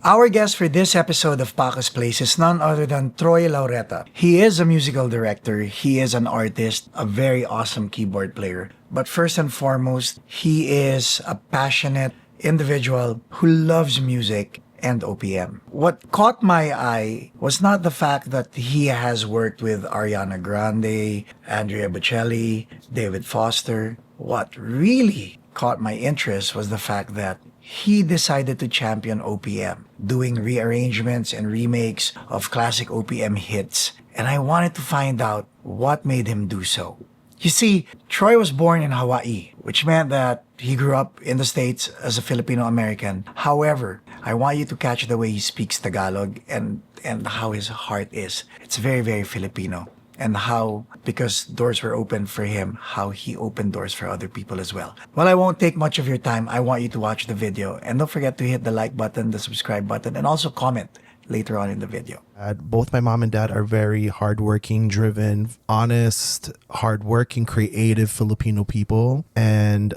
Our guest for this episode of Paco's Place is none other than Troy Laureta. He is a musical director, he is an artist, a very awesome keyboard player. But first and foremost, he is a passionate individual who loves music and OPM. What caught my eye was not the fact that he has worked with Ariana Grande, Andrea Bocelli, David Foster. What really caught my interest was the fact that he decided to champion OPM, doing rearrangements and remakes of classic OPM hits. And I wanted to find out what made him do so. You see, Troy was born in Hawaii, which meant that he grew up in the States as a Filipino American. However, I want you to catch the way he speaks Tagalog and how his heart is. It's very, very Filipino. And how, because doors were opened for him, how he opened doors for other people as well. Well, I won't take much of your time. I want you to watch the video. And don't forget to hit the like button, the subscribe button, and also comment later on in the video. Both my mom and dad are very hardworking, driven, honest, hardworking, creative Filipino people. And,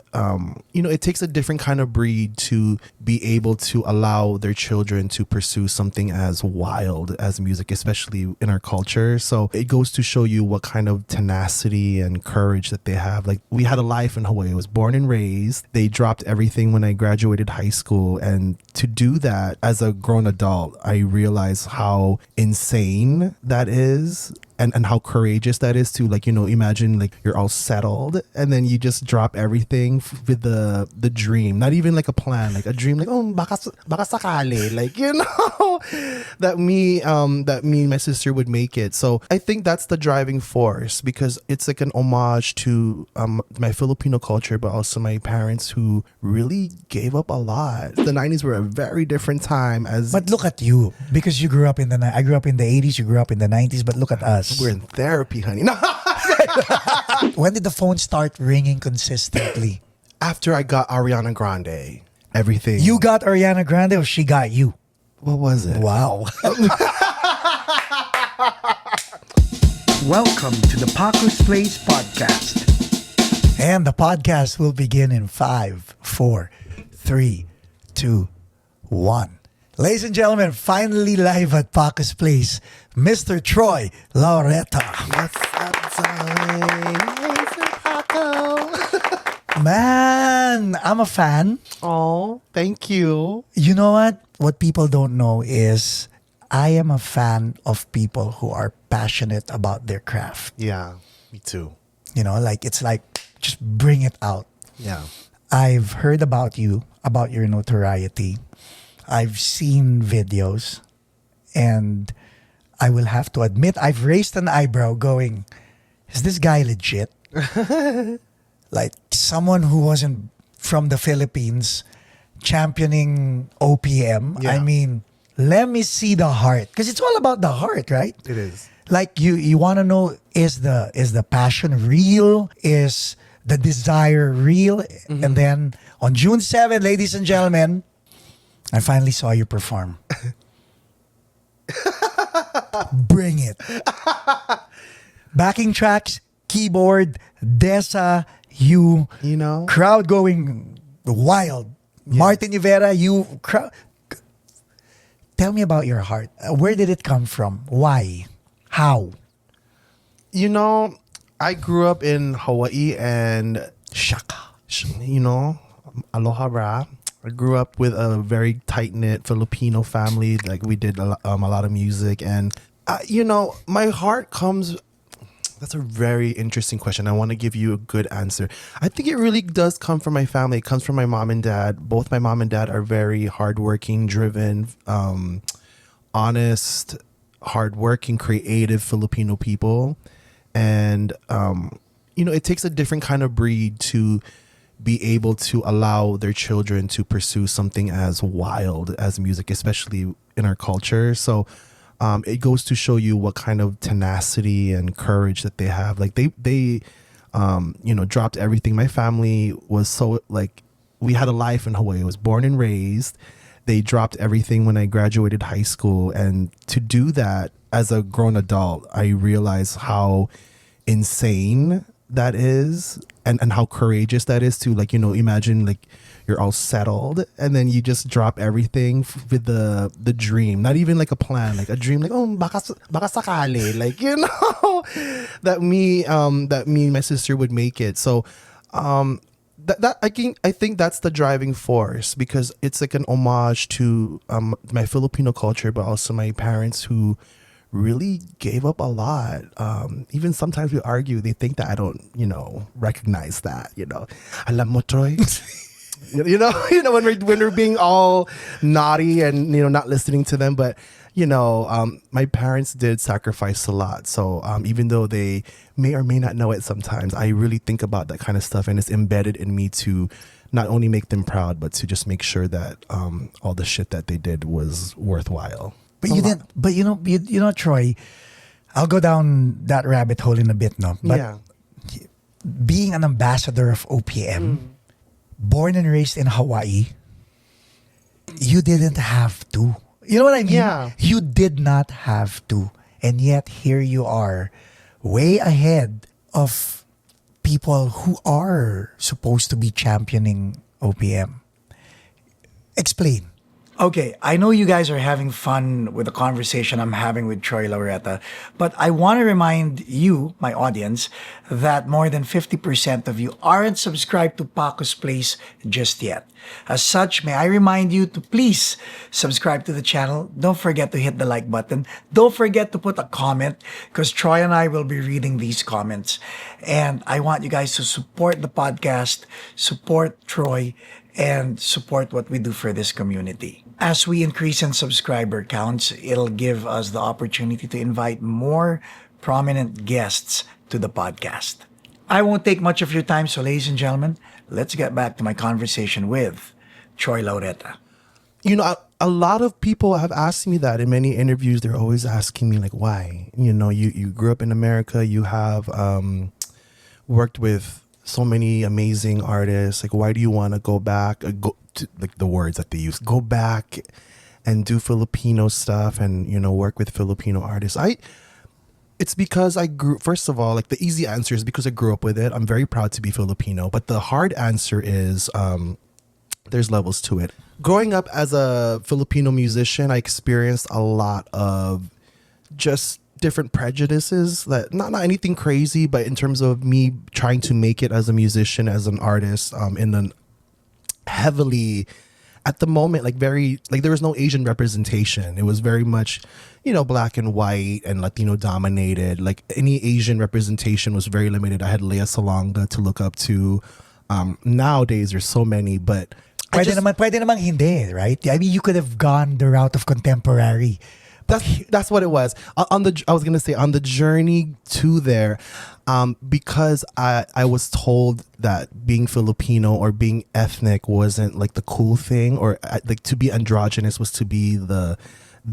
it takes a different kind of breed to be able to allow their children to pursue something as wild as music, especially in our culture. So it goes to show you what kind of tenacity and courage that they have. Like, we had a life in Hawaii. I was born and raised. They dropped everything when I graduated high school. And to do that as a grown adult, I realized how insane that is and how courageous that is to imagine you're all settled and then you just drop everything with the dream, not even like a plan, like a dream, baka sakali, that me and my sister would make it. So I think that's the driving force, because it's like an homage to my Filipino culture, but also my parents who really gave up a lot. The 90s were a very different time. But look at you, because you grew up I grew up in the 80s, you grew up in the 90s, but look at us. We're in therapy, honey. No. When did the phone start ringing consistently? After I got Ariana Grande, everything. You got Ariana Grande or she got you? What was it? Wow. Welcome to the Paco's Place podcast. And the podcast will begin in 5, 4, 3, 2, 1. Ladies and gentlemen, finally live at Paco's Place, Mr. Troy Laureta. What's up, darling? Hey, Sir Paco. Man, I'm a fan. Oh, thank you. You know what? What people don't know is I am a fan of people who are passionate about their craft. Yeah, me too. It's like, just bring it out. Yeah. I've heard about you, about your notoriety. I've seen videos, and I will have to admit, I've raised an eyebrow going, is this guy legit? Like someone who wasn't from the Philippines championing OPM. Yeah. I mean, let me see the heart, because it's all about the heart, right? It is. Like you want to know, is the passion real? Is the desire real? Mm-hmm. And then on June 7th, ladies and gentlemen, I finally saw you perform. Bring it. Backing tracks, keyboard, Dessa, you crowd going wild. Yeah. Martin Rivera, crowd. Tell me about your heart. Where did it come from? Why? How? I grew up in Hawaii and Shaka. Aloha bra. I grew up with a very tight-knit Filipino family. Like, we did a lot of music. And, my heart comes... That's a very interesting question. I want to give you a good answer. I think it really does come from my family. It comes from my mom and dad. Both my mom and dad are very hardworking, driven, honest, hardworking, creative Filipino people. And, it takes a different kind of breed to be able to allow their children to pursue something as wild as music, especially in our culture. So it goes to show you what kind of tenacity and courage that they have. Like they dropped everything. My family was so we had a life in Hawaii. I was born and raised. They dropped everything when I graduated high school. And to do that as a grown adult, I realized how insane that is, and how courageous that is to, like, imagine like you're all settled and then you just drop everything with the dream, not even like a plan, like a dream, like, oh, baka sakali, like, that me and my sister would make it. So that I think that's the driving force, because it's like an homage to my Filipino culture, but also my parents who really gave up a lot. Even sometimes we argue, they think that I don't, recognize that, Alam mo, Troy? When we're being all naughty and, not listening to them. But, my parents did sacrifice a lot. So even though they may or may not know it sometimes, I really think about that kind of stuff, and it's embedded in me to not only make them proud, but to just make sure that all the shit that they did was worthwhile. But you didn't. But Troy, I'll go down that rabbit hole in a bit, no. But yeah. Being an ambassador of OPM, born and raised in Hawaii, you didn't have to. You know what I mean? Yeah. You did not have to, and yet here you are, way ahead of people who are supposed to be championing OPM. Explain. Okay, I know you guys are having fun with the conversation I'm having with Troy Laureta, but I want to remind you, my audience, that more than 50% of you aren't subscribed to Paco's Place just yet. As such, may I remind you to please subscribe to the channel. Don't forget to hit the like button. Don't forget to put a comment, because Troy and I will be reading these comments. And I want you guys to support the podcast, support Troy, and support what we do for this community. As we increase in subscriber counts, it'll give us the opportunity to invite more prominent guests to the podcast. I won't take much of your time, so ladies and gentlemen, let's get back to my conversation with Troy Laureta. A lot of people have asked me that in many interviews. They're always asking me, like, why? You grew up in America, you have worked with so many amazing artists. Like, why do you want to go back? Go to, like, the words that they use, go back and do Filipino stuff and, work with Filipino artists. It's because I grew, first of all, like, the easy answer is because I grew up with it. I'm very proud to be Filipino. But the hard answer is there's levels to it. Growing up as a Filipino musician, I experienced a lot of just different prejudices, that not anything crazy, but in terms of me trying to make it as a musician, as an artist, in an heavily, at the moment, like, very, like, there was no Asian representation. It was very much, black and white and Latino dominated. Like, any Asian representation was very limited. I had Lea Salonga to look up to. Nowadays there's so many, but Pwede namang hindi, right? I mean, you could have gone the route of contemporary. That's what it was. I was gonna say, on the journey to there, because I was told that being Filipino or being ethnic wasn't like the cool thing, or like to be androgynous was to be the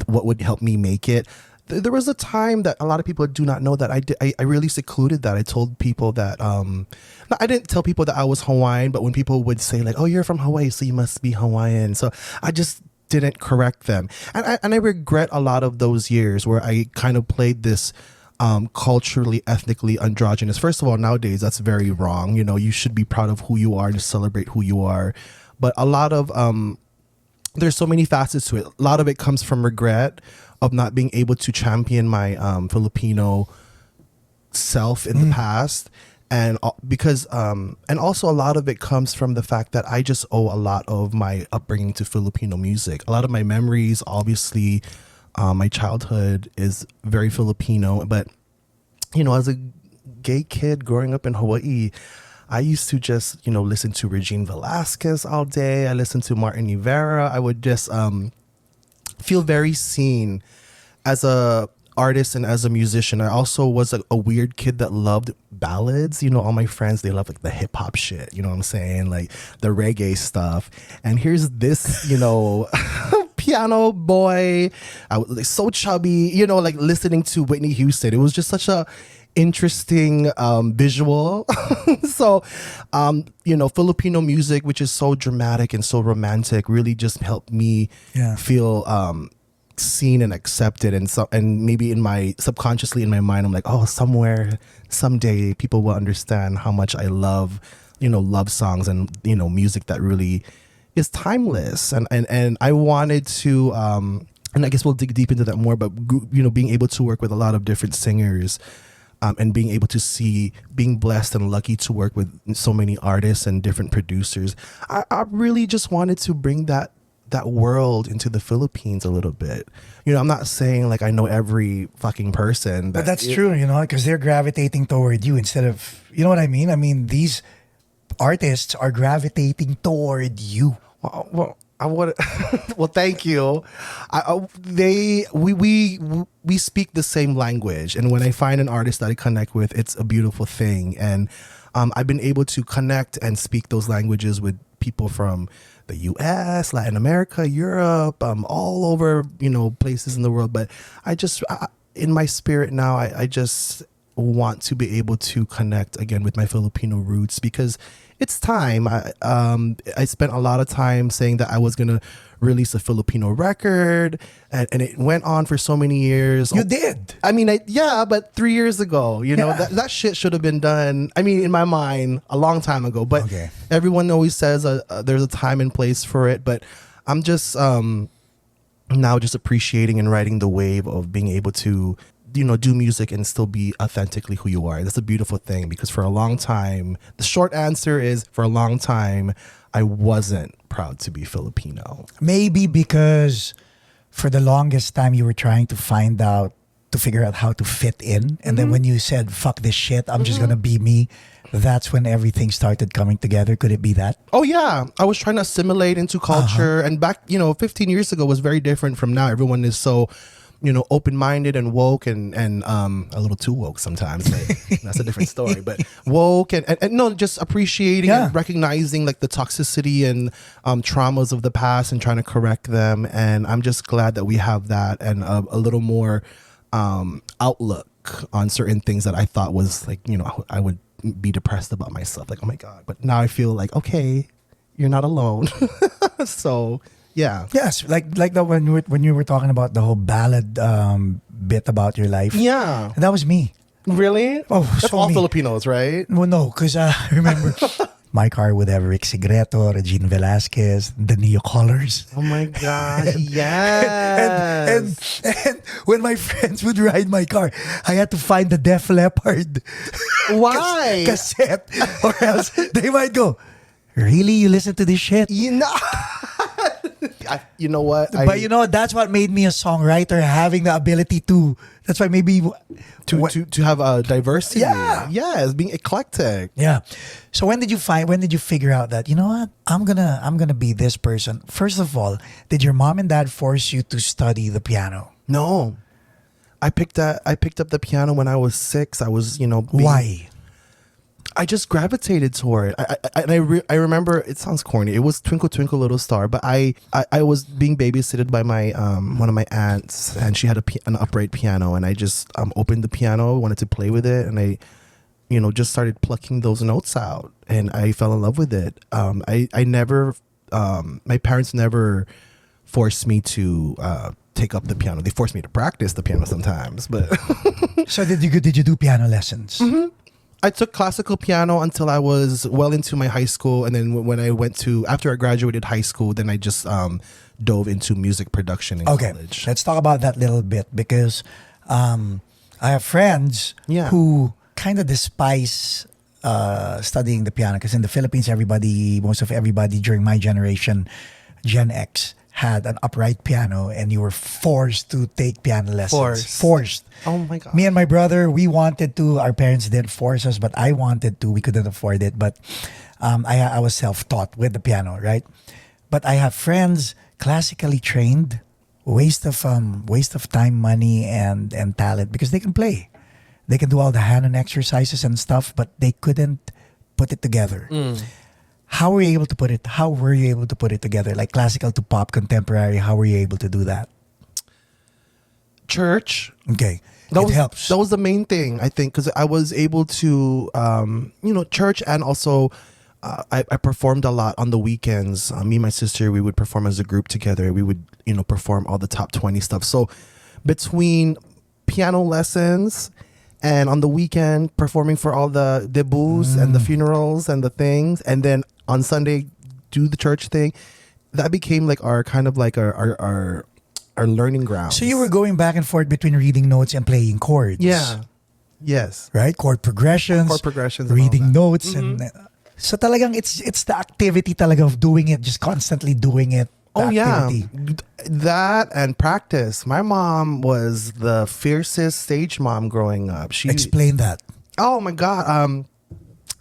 what would help me make it. There was a time that a lot of people do not know that I really secluded that. I told people that I didn't tell people that I was Hawaiian, but when people would say, like, oh, you're from Hawaii, so you must be Hawaiian. So I just didn't correct them. And I regret a lot of those years where I kind of played this culturally, ethnically androgynous. First of all, nowadays that's very wrong. You should be proud of who you are and celebrate who you are. But a lot of there's so many facets to it. A lot of it comes from regret of not being able to champion my Filipino self in the past. And because and also a lot of it comes from the fact that I just owe a lot of my upbringing to Filipino music. A lot of my memories, obviously, my childhood is very Filipino. But, as a gay kid growing up in Hawaii, I used to just, listen to Regine Velasquez all day. I listened to Martin Rivera. I would just feel very seen as a artist and as a musician. I also was a weird kid that loved ballads. All my friends, they love, like, the hip hop shit. You know what I'm saying? Like the reggae stuff. And here's this, piano boy. I was, like, so chubby, like listening to Whitney Houston. It was just such a interesting visual. So, Filipino music, which is so dramatic and so romantic, really just helped me feel seen and accepted, and maybe in my subconsciously in my mind I'm like, oh, somewhere someday people will understand how much I love, love songs and music that really is timeless, and I wanted to and I guess we'll dig deep into that more, but being able to work with a lot of different singers, and being able to being blessed and lucky to work with so many artists and different producers, I really just wanted to bring that world into the Philippines a little bit. I'm not saying like I know every fucking person. But that's true, because they're gravitating toward you instead of, you know what I mean? I mean, these artists are gravitating toward you. Well, I would. Well, thank you. We speak the same language, and when I find an artist that I connect with, it's a beautiful thing. And I've been able to connect and speak those languages with people from the U.S., Latin America, Europe, all over places in the world. But in my spirit now, I just want to be able to connect again with my Filipino roots, because it's time. I spent a lot of time saying that I was gonna release a Filipino record, and it went on for so many years. You did. I mean, but 3 years ago, that shit should have been done. I mean, in my mind, a long time ago. But everyone always says there's a time and place for it. But I'm just now just appreciating and riding the wave of being able to do music and still be authentically who you are. That's a beautiful thing, because for a long time, the short answer is, for a long time, I wasn't proud to be Filipino. Maybe because for the longest time you were trying to figure out how to fit in. And then when you said, fuck this shit, I'm just going to be me, that's when everything started coming together. Could it be that? Oh, yeah. I was trying to assimilate into culture. And back, 15 years ago was very different from now. Everyone is so open-minded and woke and a little too woke sometimes, but that's a different story. But woke and no, just appreciating and recognizing like the toxicity and traumas of the past and trying to correct them. And I'm just glad that we have that and a little more outlook on certain things that I thought was like, I would be depressed about myself. Like, oh my God. But now I feel like, okay, you're not alone. So yeah. Yes, like that when you were talking about the whole ballad bit about your life. Yeah. That was me. Really? Oh, that's so all me. Filipinos, right? Well, no, because I remember my car would have Rick Sigreto, Regine Velasquez, the Neo Colors. Oh my gosh, yes. And when my friends would ride my car, I had to find the Def Leppard Why? cassette, or else they might go, really? You listen to this shit? You know what? But that's what made me a songwriter, having the ability to. That's why maybe to have a diversity. Yeah. Yes, being eclectic. Yeah. So when did you figure out that, what, I'm gonna be this person? First of all, did your mom and dad force you to study the piano? No. I picked up the piano when I was 6. I was, Why? I just gravitated toward it. I remember, it sounds corny. It was Twinkle Twinkle Little Star, but I was being babysitted by my one of my aunts, and she had an upright piano, and I just opened the piano, wanted to play with it, and I just started plucking those notes out, and I fell in love with it. I never my parents never forced me to take up the piano. They forced me to practice the piano sometimes, but So did you do piano lessons? Mm-hmm. I took classical piano until I was well into my high school, and then when I after I graduated high school, then I just dove into music production in college. Let's talk about that little bit, because I have friends who kind of despise studying the piano, because in the Philippines, most of everybody during my generation, Gen X, had an upright piano, and you were forced to take piano lessons. Forced. Oh my God. Me and my brother, we wanted to. Our parents didn't force us, but I wanted to. We couldn't afford it, but I was self-taught with the piano, right? But I have friends classically trained, waste of time, money, and talent, because they can play. They can do all the hand-on exercises and stuff, but they couldn't put it together. How were you able to put it together? Like classical to pop, contemporary, how were you able to do that? Church. Okay. That helps. That was the main thing, I think, because I was able to, church, and also I performed a lot on the weekends. Me and my sister, we would perform as a group together. We would, perform all the top 20 stuff. So between piano lessons and on the weekend performing for all the debuts and the funerals and the things, and then on Sunday do the church thing, that became like our kind of like our learning ground. So you were going back and forth between reading notes and playing chords. Yeah. Yes. Right? Chord progressions. And reading all that. notes. And so talagang it's the activity talaga of doing it, just constantly doing it. The activity. That and practice. My mom was the fiercest stage mom growing up. She Explain that. Oh my God.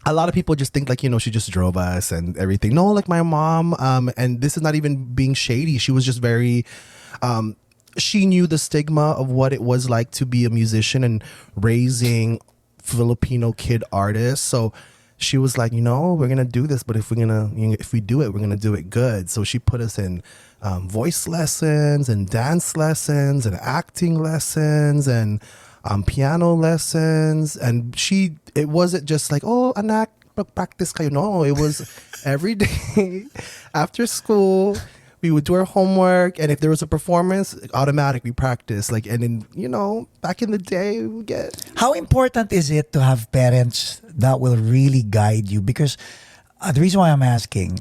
A lot of people just think like, she just drove us and everything. No, like my mom, and this is not even being shady. She was just very, she knew the stigma of what it was like to be a musician and raising Filipino kid artists. So she was like, we're going to do this, but if we do it, we're going to do it good. So she put us in voice lessons and dance lessons and acting lessons and piano lessons. And it wasn't just like, oh, anak, practice kayo. No, it was every day after school. We would do our homework, and if there was a performance, automatic we practice. Like, and then back in the day, we would get. How important is it to have parents that will really guide you? Because the reason why I'm asking,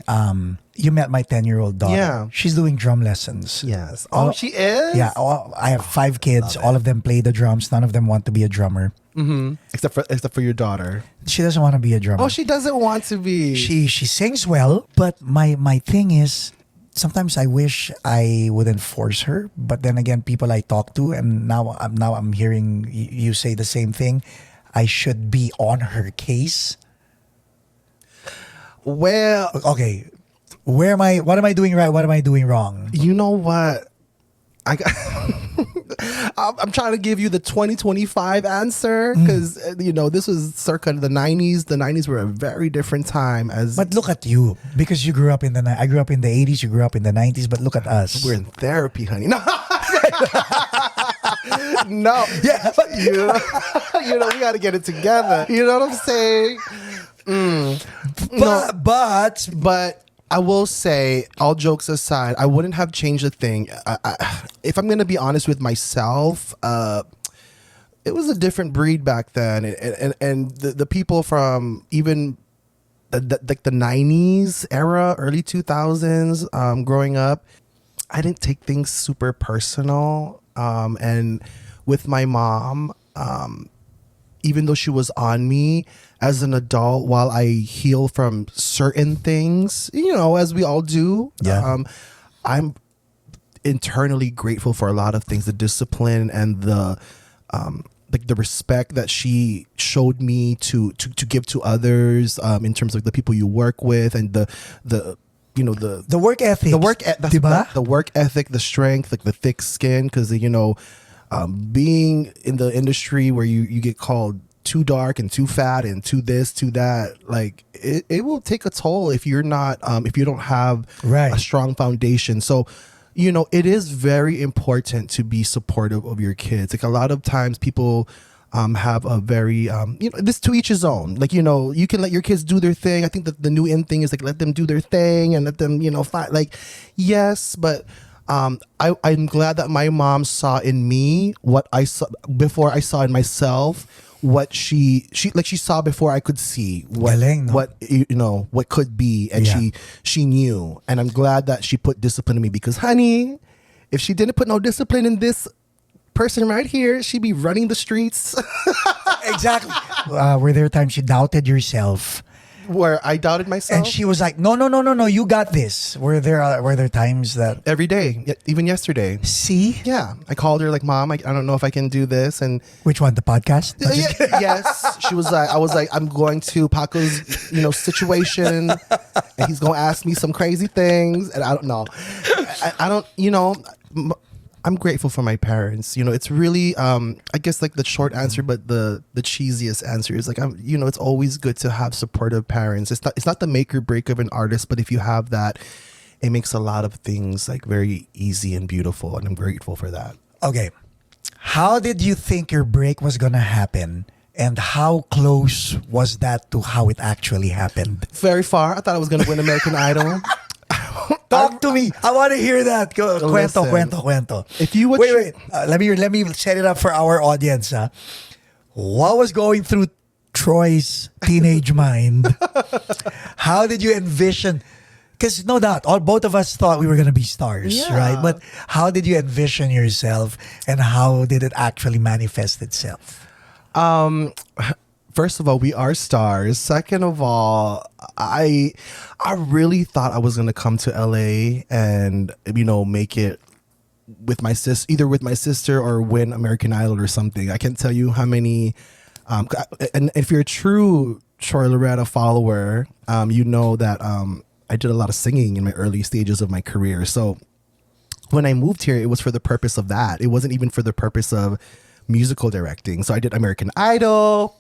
you met my 10-year-old daughter. Yeah. She's doing drum lessons. Yes. Oh, she is. Yeah. I have 5 kids. All of them play the drums. None of them want to be a drummer. Mm-hmm. Except for your daughter. She doesn't want to be a drummer. Oh, she doesn't want to be. She sings well, but my thing is, sometimes I wish I wouldn't force her, but then again, people I talk to, and now I'm hearing you say the same thing. I should be on her case. Well, okay, what am I doing right? What am I doing wrong? You know what? I'm trying to give you the 2025 answer because this was circa the 90s. The 90s were a very different time. But look at you, because you grew up in I grew up in the 80s. You grew up in the 90s. But look at us. We're in therapy, honey. No, no. Yeah, but we got to get it together. You know what I'm saying? But I will say, all jokes aside, I wouldn't have changed a thing. If I'm going to be honest with myself, it was a different breed back then. And the people from even like the 90s era, early 2000s, growing up, I didn't take things super personal. And with my mom, even though she was on me as an adult while I heal from certain things, as we all do, I'm internally grateful for a lot of things, the discipline and the respect that she showed me to give to others, in terms of the people you work with, and the work ethic, the work ethic, the strength, like the thick skin, because being in the industry where you get called too dark and too fat and too this, too that, like it will take a toll if you're not if you don't have a strong foundation. So it is very important to be supportive of your kids. Like a lot of times people have a very this to each his own. Like you can let your kids do their thing. I think that the new in thing is like let them do their thing and let them fight. Like yes, but I'm glad that my mom saw in me what I saw before I saw in myself. What she saw before I could see what what could be, and she knew, and I'm glad that she put discipline in me, because honey, if she didn't put no discipline in this person right here, she'd be running the streets. Exactly. Were there times you doubted yourself? Where I doubted myself, and she was like, "No, you got this." Were there times that every day, even yesterday? See, yeah, I called her like, "Mom, I don't know if I can do this." And which one? The podcast? Yes, she was like, I was like, I'm going to Paco's, situation, and he's gonna ask me some crazy things, and I don't know. I don't, I'm grateful for my parents. It's really, I guess like the short answer, but the cheesiest answer is like, it's always good to have supportive parents. It's not the make or break of an artist, but if you have that, it makes a lot of things like very easy and beautiful. And I'm grateful for that. Okay. How did you think your break was going to happen? And how close was that to how it actually happened? Very far. I thought I was going to win American Idol. Talk to me. I want to hear that. Cuento, Listen. cuento. If you would wait. Let me set it up for our audience. What was going through Troy's teenage mind? How did you envision? Because no doubt, both of us thought we were going to be stars, Yeah. right? But how did you envision yourself, and how did it actually manifest itself? First of all, we are stars. Second of all, I really thought I was gonna come to LA and make it with my either with my sister or win American Idol or something. I can't tell you how many. And if you're a true Troy Laureta follower, you know that I did a lot of singing in my early stages of my career. So when I moved here, it was for the purpose of that. It wasn't even for the purpose of musical directing. So I did American Idol,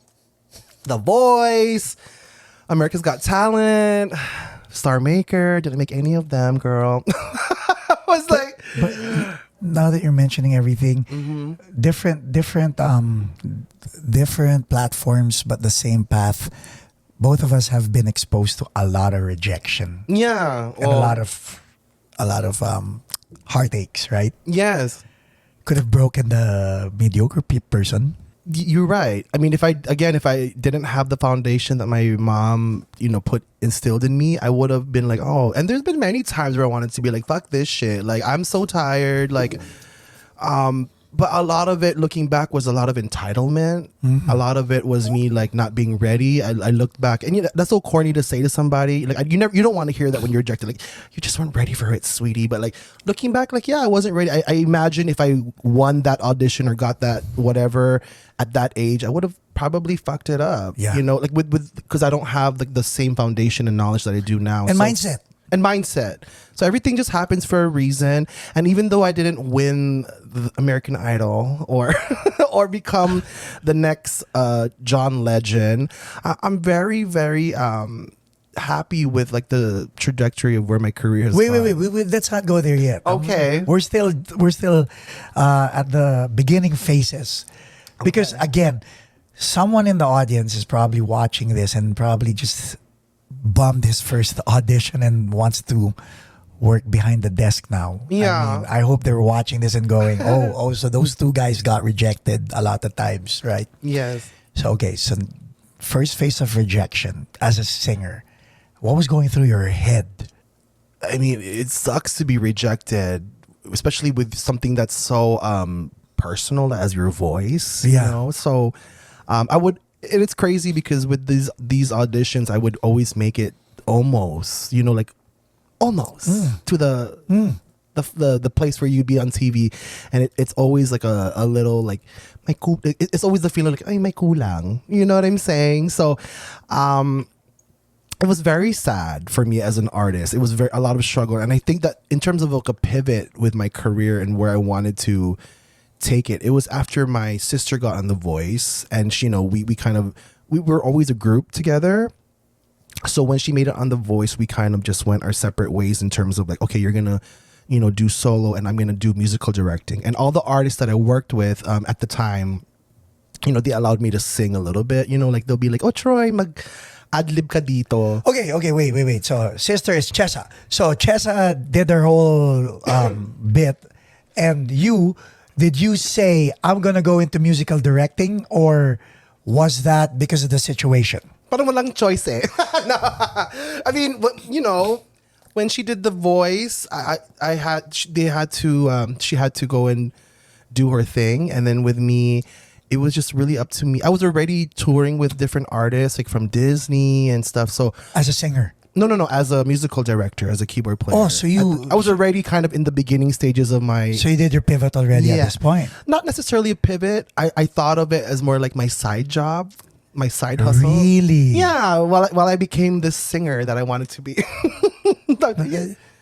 The Voice, America's Got Talent, Star Maker. Didn't make any of them, girl. I was like, But now that you're mentioning everything, different platforms, but the same path. Both of us have been exposed to a lot of rejection yeah, and a lot of heartaches, right? yes. Could have broken the mediocre person. You're right. I mean, if I didn't have the foundation that my mom, instilled in me, I would have been like, oh, and there's been many times where I wanted to be like, fuck this shit. Like, I'm so tired. Like, but a lot of it, looking back, was a lot of entitlement. A lot of it was me like not being ready. I looked back, and that's so corny to say to somebody. Like, you don't want to hear that when you're rejected. Like, you just weren't ready for it, sweetie. But like looking back, like, yeah, I wasn't ready. I imagine if I won that audition or got that whatever at that age, I would have probably fucked it up. Yeah. Like with because I don't have like the same foundation and knowledge that I do now. And So- mindset. and mindset. So everything just happens for a reason. And even though I didn't win the American Idol or or become the next John Legend, I'm very, very happy with like the trajectory of where my career has Wait, gone. wait. Let's not go there yet. Okay. We're still at the beginning phases, because again, someone in the audience is probably watching this and probably just bummed his first audition and wants to work behind the desk now. Yeah. I hope they're watching this and going, oh, so those two guys got rejected a lot of times, right? Yes. So, okay, so first phase of rejection as a singer, what was going through your head? I mean, it sucks to be rejected, especially with something that's so personal as your voice. Yeah. So I would, and it's crazy because with these auditions, I would always make it almost, like almost to the place where you'd be on TV, and it's always like a little like it's always the feeling like ay may kulang, you know what I'm saying? So it was very sad for me as an artist. It was a lot of struggle, and I think that in terms of like a pivot with my career and where I wanted to take it, it was after my sister got on The Voice, and we were always a group together. So when she made it on The Voice, we kind of just went our separate ways in terms of like, okay, you're gonna do solo and I'm gonna do musical directing. And all the artists that I worked with at the time, they allowed me to sing a little bit. Like they'll be like, oh Troy, mag adlib ka dito. Okay, wait. So sister is Chessa. So Chessa did her whole bit, and did you say I'm gonna go into musical directing, or was that because of the situation? Parang walang choice eh. No. I mean, when she did The Voice, she had to go and do her thing, and then with me, it was just really up to me. I was already touring with different artists, like from Disney and stuff. So As a singer? no, as a musical director, as a keyboard player. Oh, so you... I was already kind of in the beginning stages of my... So you did your pivot already at Yeah. this point? Not necessarily a pivot. I thought of it as more like my side job, my side hustle. Really? Yeah, while I became this singer that I wanted to be.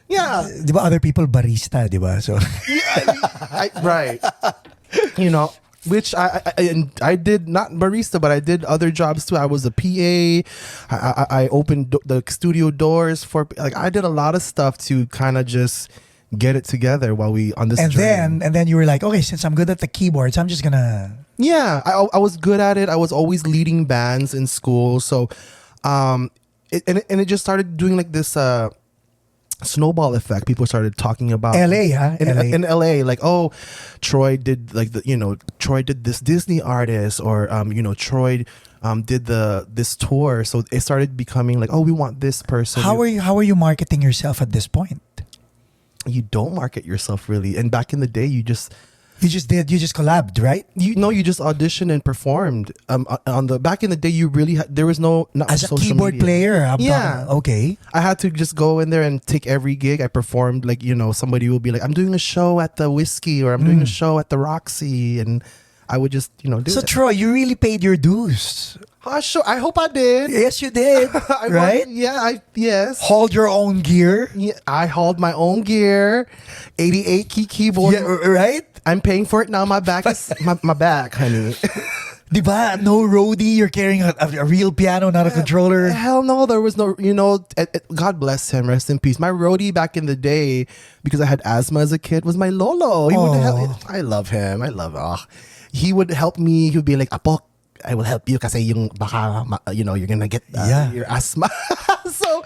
Yeah. Di ba other people barista, di ba? So Right. Which I did, not barista, but I did other jobs too. I was a PA. I opened the studio doors for, like, I did a lot of stuff to kind of just get it together while we on this And journey. then you were like, okay, since I'm good at the keyboards, I'm just gonna. Yeah, I was good at it. I was always leading bands in school. So, it just started doing like this snowball effect. People started talking about LA, huh? in LA, like, oh, Troy did like Troy did this Disney artist, or Troy did this tour. So it started becoming like, oh, we want this person. How are you marketing yourself at this point? You don't market yourself really. And back in the day, you just collabed, right? you just auditioned and performed. On the back in the day, you really there was not As a social keyboard media. player, I'm Yeah. talking, okay. I had to just go in there and take every gig. I performed like, somebody will be like, I'm doing a show at the Whiskey, or I'm doing a show at the Roxy, and I would just do So it. Troy, you really paid your dues. Sure, I hope I did. Yes, you did. Right? Yes. Hold your own gear. Yeah, I hauled my own gear, 88 key keyboard. Yeah, right? I'm paying for it now. My back is my back, honey. Diba? No roadie. You're carrying a real piano, not a controller. Hell no, there was no, God bless him, rest in peace. My roadie back in the day, because I had asthma as a kid, was my lolo. He would help. I love him. He would help me. He would be like, Apo, I will help you kasi yung baka, you're gonna get your asthma. So,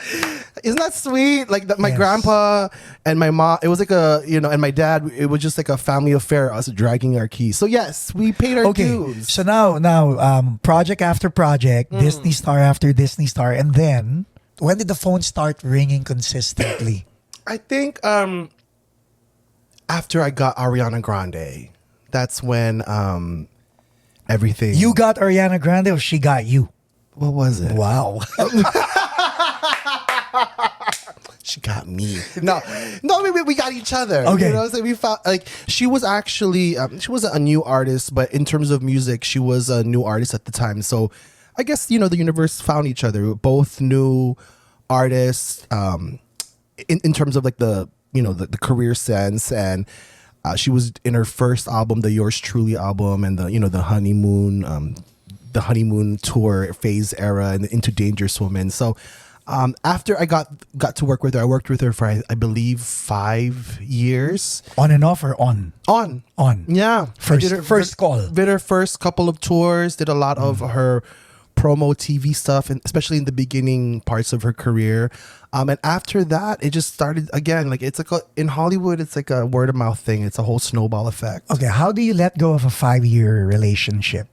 isn't that sweet? Like my grandpa and my mom, it was like and my dad, it was just like a family affair, us dragging our keys. So yes, we paid our dues. So now, project after project, Disney star after Disney star, and then when did the phone start ringing consistently? I think after I got Ariana Grande, that's when everything. You got Ariana Grande, or she got you? What was it? Wow. She got me. No, we got each other. Okay. You know what I'm saying? We found, like, she was actually, she wasn't a new artist, but in terms of music, she was a new artist at the time. So I guess, the universe found each other. Both new artists, in terms of like the career sense. And she was in her first album, the Yours Truly album, and the honeymoon tour phase era, and into Dangerous Woman. So after I got to work with her, I worked with her for I believe 5 years. On and off, or on? On. Yeah. First call. Did her first couple of tours, did a lot of her promo TV stuff, and especially in the beginning parts of her career. And after that, it just started again. Like, it's like in Hollywood, it's like a word of mouth thing. It's a whole snowball effect. Okay, how do you let go of a 5-year relationship?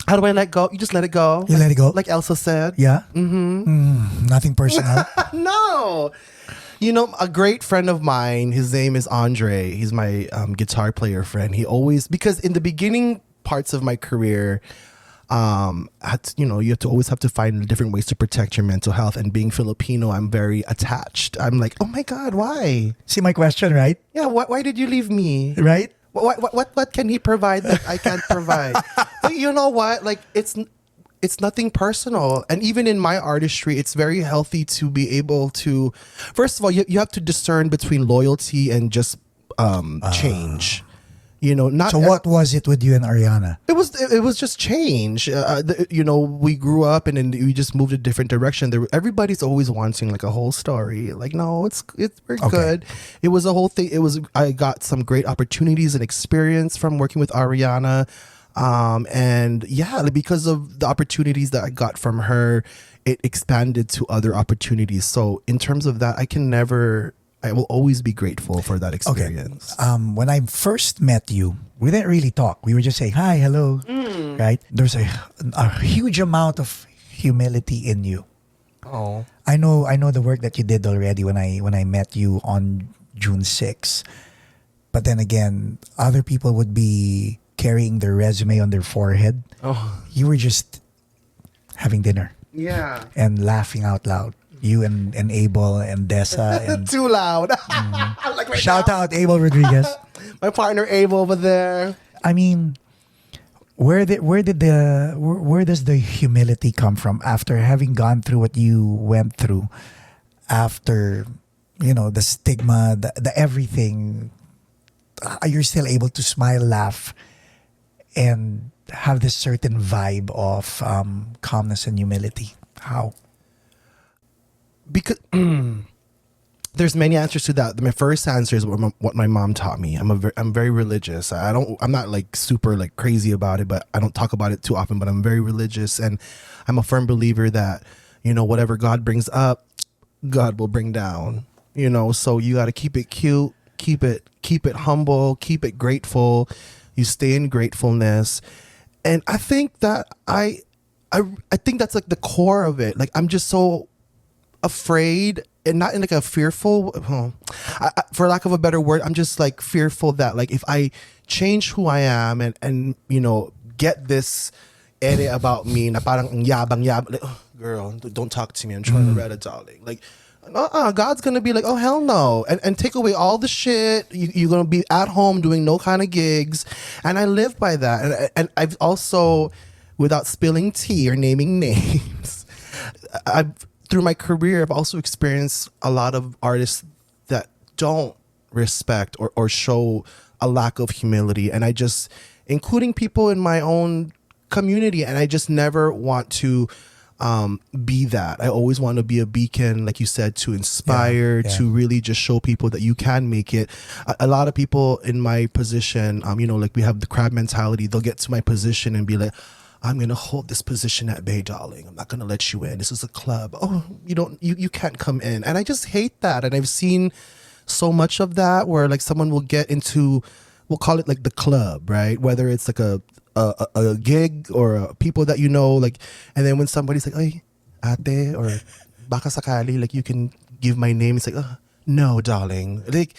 How do I let go? You just let it go. You let it go? Like Elsa said. Yeah? Nothing personal? No. A great friend of mine, his name is Andre. He's my guitar player friend. He always, because in the beginning parts of my career, you always have to find different ways to protect your mental health. And being Filipino, I'm very attached. I'm like, oh my God, why? See my question, right? Yeah, why did you leave me? Right? What can he provide that I can't provide? But you know what? Like, it's nothing personal. And even in my artistry, it's very healthy to be able to, first of all, you have to discern between loyalty and just change. Not. So what was it with you and Ariana? It was just change. We grew up and then we just moved a different direction. Everybody's always wanting like a whole story. Like, no, we're good. It was a whole thing. I got some great opportunities and experience from working with Ariana. And yeah, because of the opportunities that I got from her, it expanded to other opportunities. So in terms of that, I will always be grateful for that experience. Okay. When I first met you, we didn't really talk. We were just saying hi, hello, right? There's a huge amount of humility in you. Oh, I know the work that you did already when I met you on June 6th. But then again, other people would be carrying their resume on their forehead. Oh, You were just having dinner yeah. and laughing out loud. You and Abel and Dessa and Too loud. Like right shout now. out Abel Rodriguez. My partner Abel over there. I mean, where does the humility come from after having gone through what you went through? After the stigma, the everything, you're still able to smile, laugh, and have this certain vibe of calmness and humility. How? Because There's many answers to that. My first answer is what my mom taught me. I'm very religious. I'm not like super like crazy about it, but I don't talk about it too often, but I'm very religious, and I'm a firm believer that, you know, whatever God brings up, God will bring down, you know, so you got to keep it cute, keep it humble, keep it grateful. You stay in gratefulness. And I think that I think that's like the core of it. Like, I'm just so afraid, and not in like a fearful, for lack of a better word, I'm just like fearful that like if I change who I am and you know, get this ere about me na parang ang yabang, like, oh, girl, don't talk to me, I'm Troy Laureta, darling. Like, God's gonna be like, oh hell no, and take away all the shit. You're gonna be at home doing no kind of gigs, and I live by that. And I've also, without spilling tea or naming names, through my career, I've also experienced a lot of artists that don't respect or show a lack of humility, and I just, including people in my own community, and I just never want to be that. I always want to be a beacon, like you said, to inspire, to really just show people that you can make it. A lot of people in my position, you know, like we have the crab mentality. They'll get to my position and be like, I'm gonna hold this position at bay, darling. I'm not gonna let you in. This is a club. Oh, you can't come in. And I just hate that. And I've seen so much of that where like someone will get into, we'll call it like the club, right? Whether it's like a gig or people that you know, like, and then when somebody's like, ay, ate, or baka sakali, like you can give my name. It's like, oh, no, darling. Like,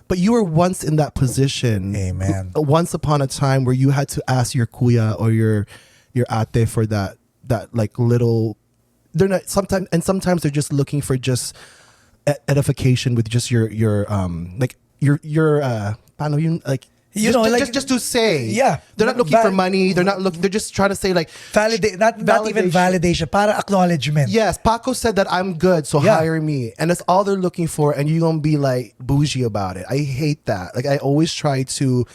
but you were once in that position. Amen. Once upon a time where you had to ask your kuya or your ate for that like little, they're not sometimes they're just looking for just edification with just your like your paano yun, like, you know, like just to say, yeah, they're not looking for money. They're not looking. They're just trying to say like validate, not even validation, para acknowledgement. Yes, Paco said that I'm good, so hire me, and that's all they're looking for. And you're gonna be like bougie about it. I hate that. Like, I always try to,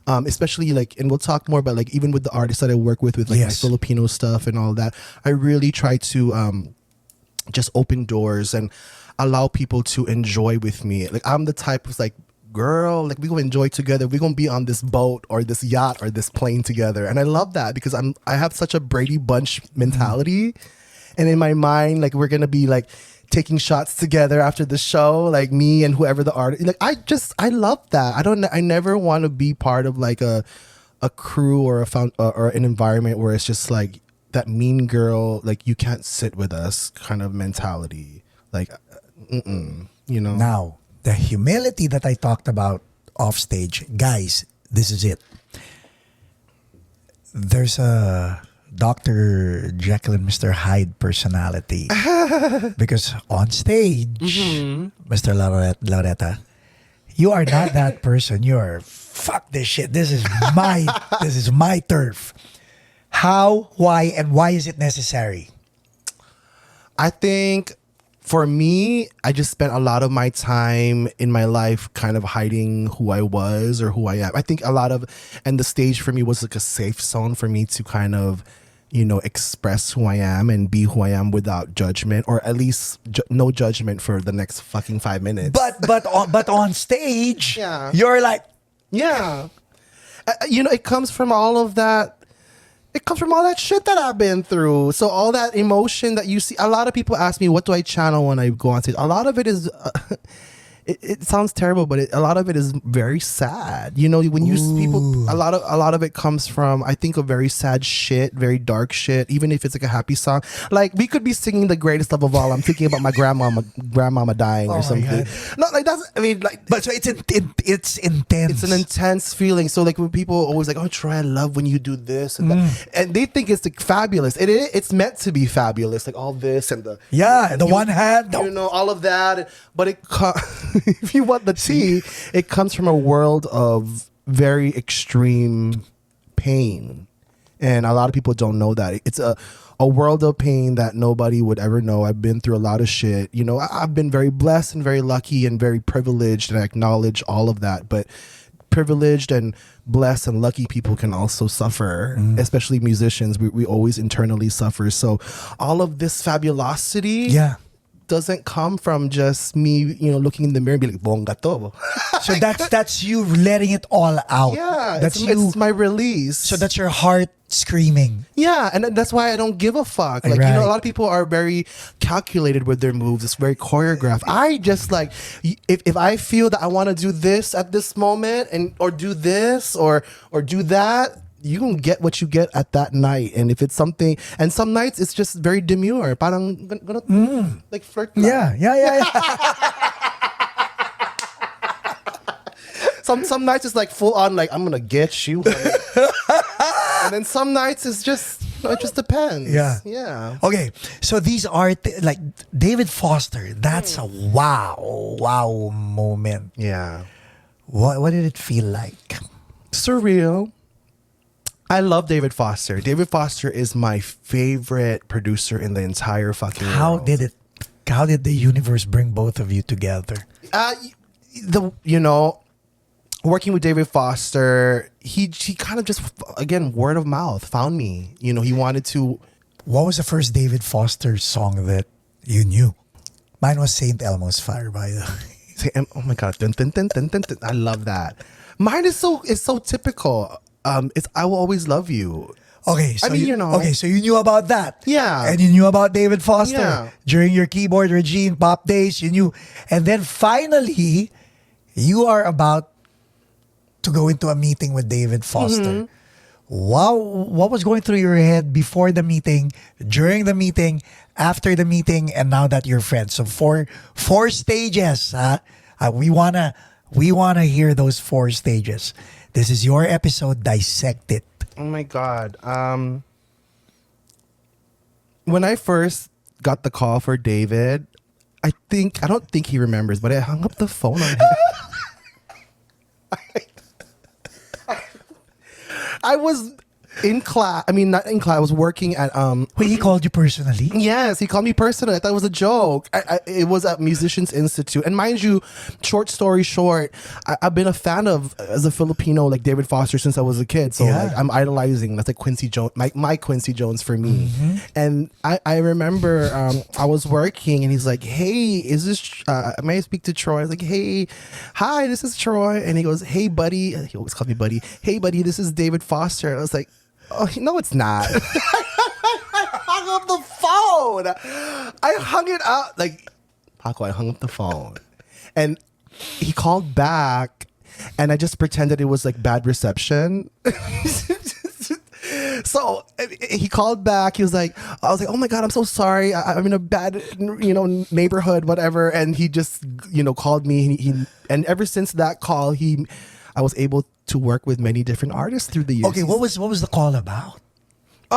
especially like, and we'll talk more about like even with the artists that I work with like my Filipino stuff and all that. I really try to just open doors and allow people to enjoy with me. Like, I'm the type of like, girl, like, we gonna enjoy together. We're gonna be on this boat or this yacht or this plane together. And I love that because I have such a Brady Bunch mentality. And in my mind, like, we're gonna be like taking shots together after the show, like me and whoever the artist. Like, I love that. I never want to be part of like a crew or or an environment where it's just like that mean girl, like, you can't sit with us kind of mentality. Like, you know. Now, the humility that I talked about off stage, guys, this is it. There's a Dr. Jekyll and Mr. Hyde personality. Because on stage, Mr. Laureta, you are not that person. You're, fuck this shit. This is my turf. How, why, and why is it necessary? I think for me, I just spent a lot of my time in my life kind of hiding who I was or who I am. I think and the stage for me was like a safe zone for me to kind of, you know, express who I am and be who I am without judgment, or at least no judgment for the next fucking 5 minutes. But on stage, you're like, you know, it comes from all of that. It comes from all that shit that I've been through. So all that emotion that you see, a lot of people ask me, what do I channel when I go on stage? A lot of it is, it sounds terrible, but a lot of it is very sad. You know, when you people, a lot of it comes from, I think, a very sad shit, very dark shit. Even if it's like a happy song, like we could be singing "The Greatest Love of All." I'm thinking about my grandmama dying or something. No, like that's. I mean, like, but so it's intense. It's an intense feeling. So like when people always like, "Oh, Troy, I love when you do this," and that, and they think it's like fabulous. It's meant to be fabulous, like all this and the one hand, you know, all of that. But if you want the tea, it comes from a world of very extreme pain. And a lot of people don't know that. It's a world of pain that nobody would ever know. I've been through a lot of shit. You know, I've been very blessed and very lucky and very privileged, and I acknowledge all of that. But privileged and blessed and lucky people can also suffer, especially musicians. We always internally suffer. So all of this fabulosity doesn't come from just me, looking in the mirror and be like, bongga to. So that's you letting it all out. Yeah, that's it's my release. So that's your heart screaming. Yeah, and that's why I don't give a fuck. Like, Right. a lot of people are very calculated with their moves. It's very choreographed. I just like, if I feel that I want to do this at this moment or do this or do that, you can get what you get at that night. And if it's something, and some nights it's just very demure. Parang gonna like flirt. Yeah. Some nights it's like full on, like I'm gonna get you. And then some nights it's just, it just depends. Yeah. Okay, so these are like David Foster. That's a wow moment. Yeah. What did it feel like? Surreal. I love David Foster. David Foster is my favorite producer in the entire fucking world. How did the universe bring both of you together? Working with David Foster, he kind of just, again, word of mouth found me. He wanted to. What was the first David Foster song that you knew? Mine was Saint Elmo's Fire, by the way. Oh my god, dun, dun, dun, dun, dun, dun. I love that. Mine is so typical. It's I Will Always Love You. Okay, so Okay, so you knew about that. Yeah. And you knew about David Foster. Yeah. During your keyboard regime, pop days, you knew. And then finally, you are about to go into a meeting with David Foster. Mm-hmm. Wow, what was going through your head before the meeting, during the meeting, after the meeting, and now that you're friends? So four stages. We wanna hear those 4 stages. This is your episode. Dissect it. Oh my god. When I first got the call for David, I don't think he remembers, but I hung up the phone on him. I was in class. I mean, not in class. I was working at Wait, he called you personally? Yes, he called me personally. I thought it was a joke. It was at Musicians Institute. And mind you, short story short, I've been a fan of, as a Filipino, like David Foster since I was a kid. So Yeah. like, I'm idolizing. That's like Quincy Jones, my Quincy Jones for me. And I remember I was working and he's like, hey, is this, may I speak to Troy? I was like, hey, hi, this is Troy. And he goes, hey, buddy. He always called me buddy. Hey, buddy, this is David Foster. I was like, oh, no, it's not. I hung up the phone. I hung it up. Like, Paco, I hung up the phone. And he called back, and I just pretended it was like bad reception. So he called back. He was like, I was like, oh my God, I'm so sorry. I'm in a bad, neighborhood, whatever. And he just, called me. And ever since that call, I was able to work with many different artists through the years. Okay, what was the call about?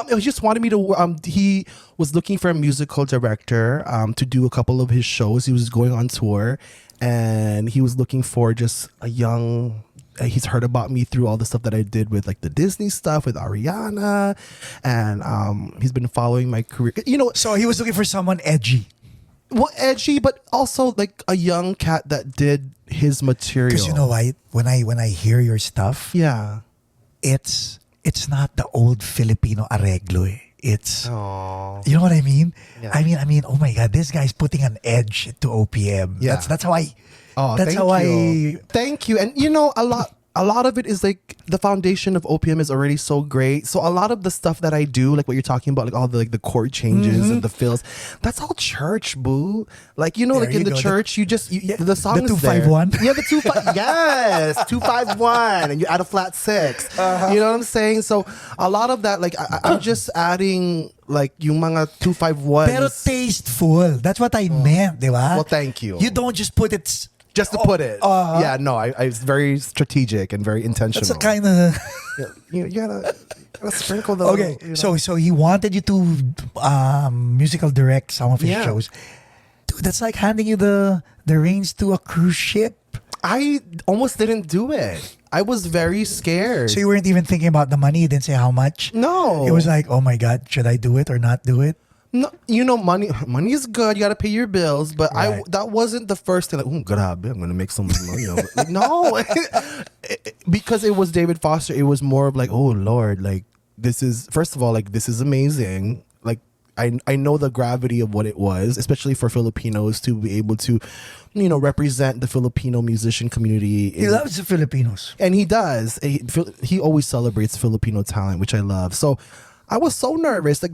It was just wanted me to. He was looking for a musical director to do a couple of his shows. He was going on tour, and he was looking for just a young. He's heard about me through all the stuff that I did with like the Disney stuff with Ariana, and he's been following my career. So he was looking for someone edgy. Well, edgy, but also like a young cat that did his material. Because you know why? When I hear your stuff, Yeah. it's not the old Filipino arreglo. It's Aww. you know what I mean? Yeah. I mean, oh my God, this guy's putting an edge to OPM. Yeah. That's how I. Oh, That's thank how you. Thank you. And a lot of it is like the foundation of OPM is already so great. So a lot of the stuff that I do, like what you're talking about, like all the like the chord changes and the fills, that's all church, boo. Like There like in you the go. church, the song The is 251? there. Yeah, the 251. Yes, 251, and you add a flat 6. You know what I'm saying? So a lot of that, like I'm just adding like yung mga 251s. Pero tasteful. That's what I meant, di ba? Well, thank you. You don't just put it. Just to put it. Yeah, no, I was very strategic and very intentional. That's a kind of. You gotta sprinkle the. Okay, so he wanted you to musical direct some of his Yeah. shows. Dude, that's like handing you the reins to a cruise ship. I almost didn't do it. I was very scared. So you weren't even thinking about the money. You didn't say how much. No. It was like, oh my God, should I do it or not do it? No, money is good. You got to pay your bills, but Right. that wasn't the first thing. Like, oh, grabe, I'm gonna make some money. Like, no, because it was David Foster. It was more of like, oh Lord, like this is, first of all, like this is amazing. Like I know the gravity of what it was, especially for Filipinos to be able to, represent the Filipino musician community. He loves the Filipinos. And he does. He always celebrates Filipino talent, which I love. So I was so nervous. Like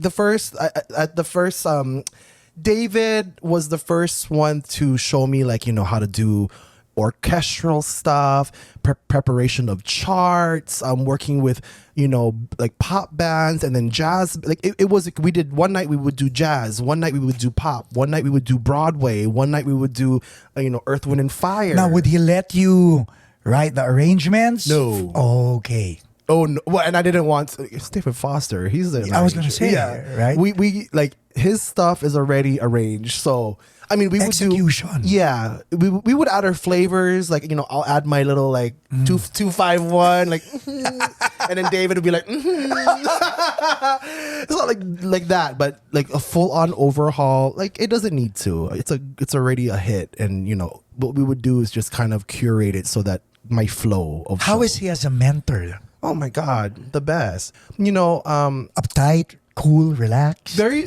David was the first one to show me how to do orchestral stuff, preparation of charts, working with pop bands and then jazz. We did one night we would do jazz, one night we would do pop, one night we would do Broadway, one night we would do Earth, Wind and Fire. Now, would he let you write the arrangements? No. Okay. Oh no! Well, and I didn't want Stephen Foster. He's the. I was gonna say, right? We his stuff is already arranged. So I mean, we execution. Would do, yeah, we would add our flavors. I'll add my little 251 and then David would be like, it's not like that, but a full on overhaul. It doesn't need to. It's already a hit, and what we would do is just kind of curate it so that my flow of how is he as a mentor? Oh my God, the best. Uptight, cool, relaxed. Very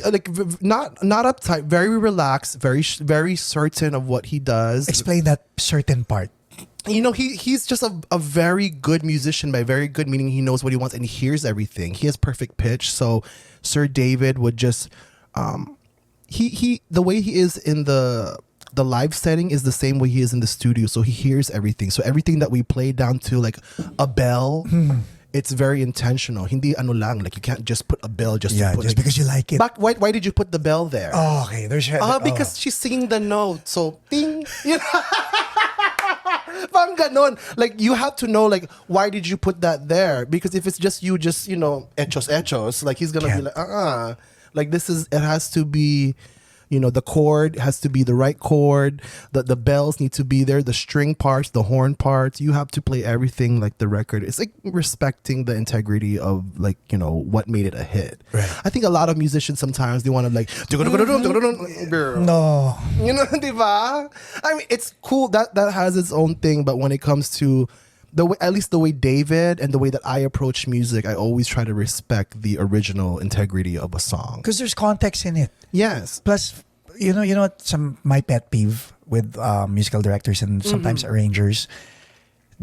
not uptight, very relaxed, very certain of what he does. Explain that certain part. He's just a very good musician. By very good meaning he knows what he wants and he hears everything. He has perfect pitch. So Sir David would just he the way he is in the live setting is the same way he is in the studio. So he hears everything. So everything that we play down to a bell, it's very intentional. Hindi ano lang, you can't just put a bell just to put, just because you like it. Why did you put the bell there? Oh, okay. There's because she's singing the note. So ding. Parang ganon. You have to know why did you put that there? Because if it's just you hechos, he's gonna be this is, it has to be, the chord has to be the right chord. The bells need to be there. The string parts, the horn parts. You have to play everything like the record. It's respecting the integrity of what made it a hit. Right. I think a lot of musicians sometimes they want to no. Diba? I mean, it's cool that has its own thing. But when it comes to the way, at least the way David and the way that I approach music, I always try to respect the original integrity of a song. Because there's context in it. Yes. Plus, my pet peeve with musical directors and sometimes arrangers,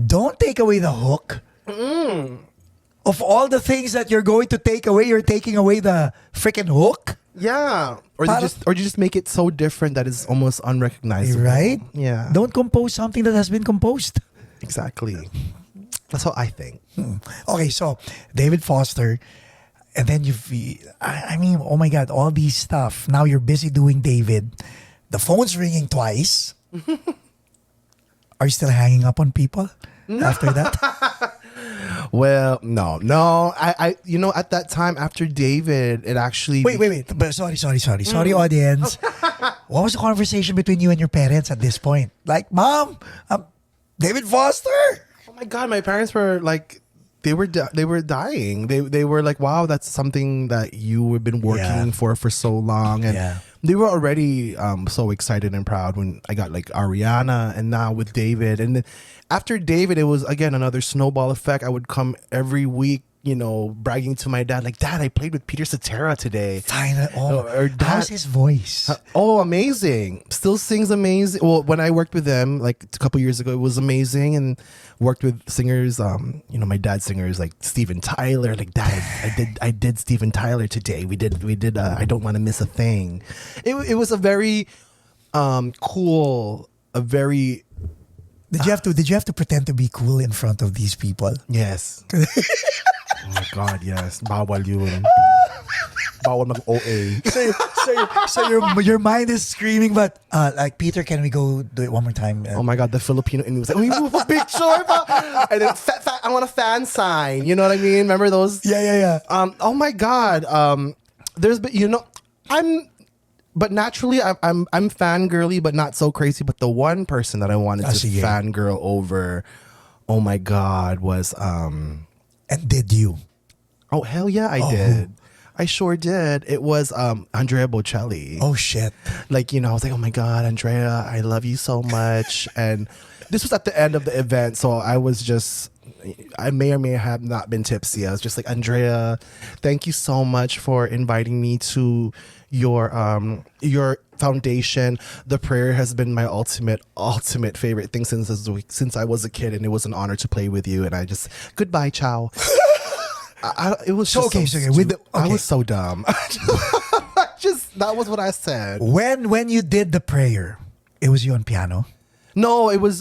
don't take away the hook. Of all the things that you're going to take away, you're taking away the freaking hook. Yeah. Or you just make it so different that it's almost unrecognizable. Right? Yeah. Don't compose something that has been composed. Exactly. That's how I think. Okay, so David Foster, and then I mean, oh my God, all these stuff. Now you're busy doing David. The phone's ringing twice. Are you still hanging up on people after that? Well, no. I at that time after David, it actually wait. But sorry, audience. What was the conversation between you and your parents at this point? Mom, David Foster. Oh my God, my parents were they were dying. They were like, wow, that's something that you have been working for so long, and they were already so excited and proud when I got Ariana, and now with David, and then after David, it was again another snowball effect. I would come every week, bragging to my dad, Dad, I played with Peter Cetera today. How's his voice? Amazing. Still sings amazing. Well, when I worked with them, a couple years ago, it was amazing, and worked with singers, my dad's singers like Steven Tyler. Dad, I did Steven Tyler today. We did I Don't Want to Miss a Thing. It was a very cool, a very... Did you have to pretend to be cool in front of these people? Yes. Oh my God, yes. Bawal yun. Bawal mag-OA. So your mind is screaming, but Peter, can we go do it one more time? Oh my God, the Filipino in me was like, we move a picture, and then I want a fan sign. You know what I mean? Remember those? Yeah. Oh my God. But naturally, I'm fangirly, but not so crazy. But the one person that I wanted to fangirl over, oh my God, was And did you? Oh hell yeah, I did. I sure did. It was Andrea Bocelli. Oh shit. I was like, oh my God, Andrea, I love you so much. And this was at the end of the event, so I was just I may or may have not been tipsy. I was just like, Andrea, thank you so much for inviting me to your foundation. The prayer has been my ultimate favorite thing since I was a kid, and it was an honor to play with you. And I just goodbye, ciao. It was So just okay, so so okay, with the, stu- I okay. was so dumb. Just that was what I said. When you did the prayer, it was you on piano, No, it was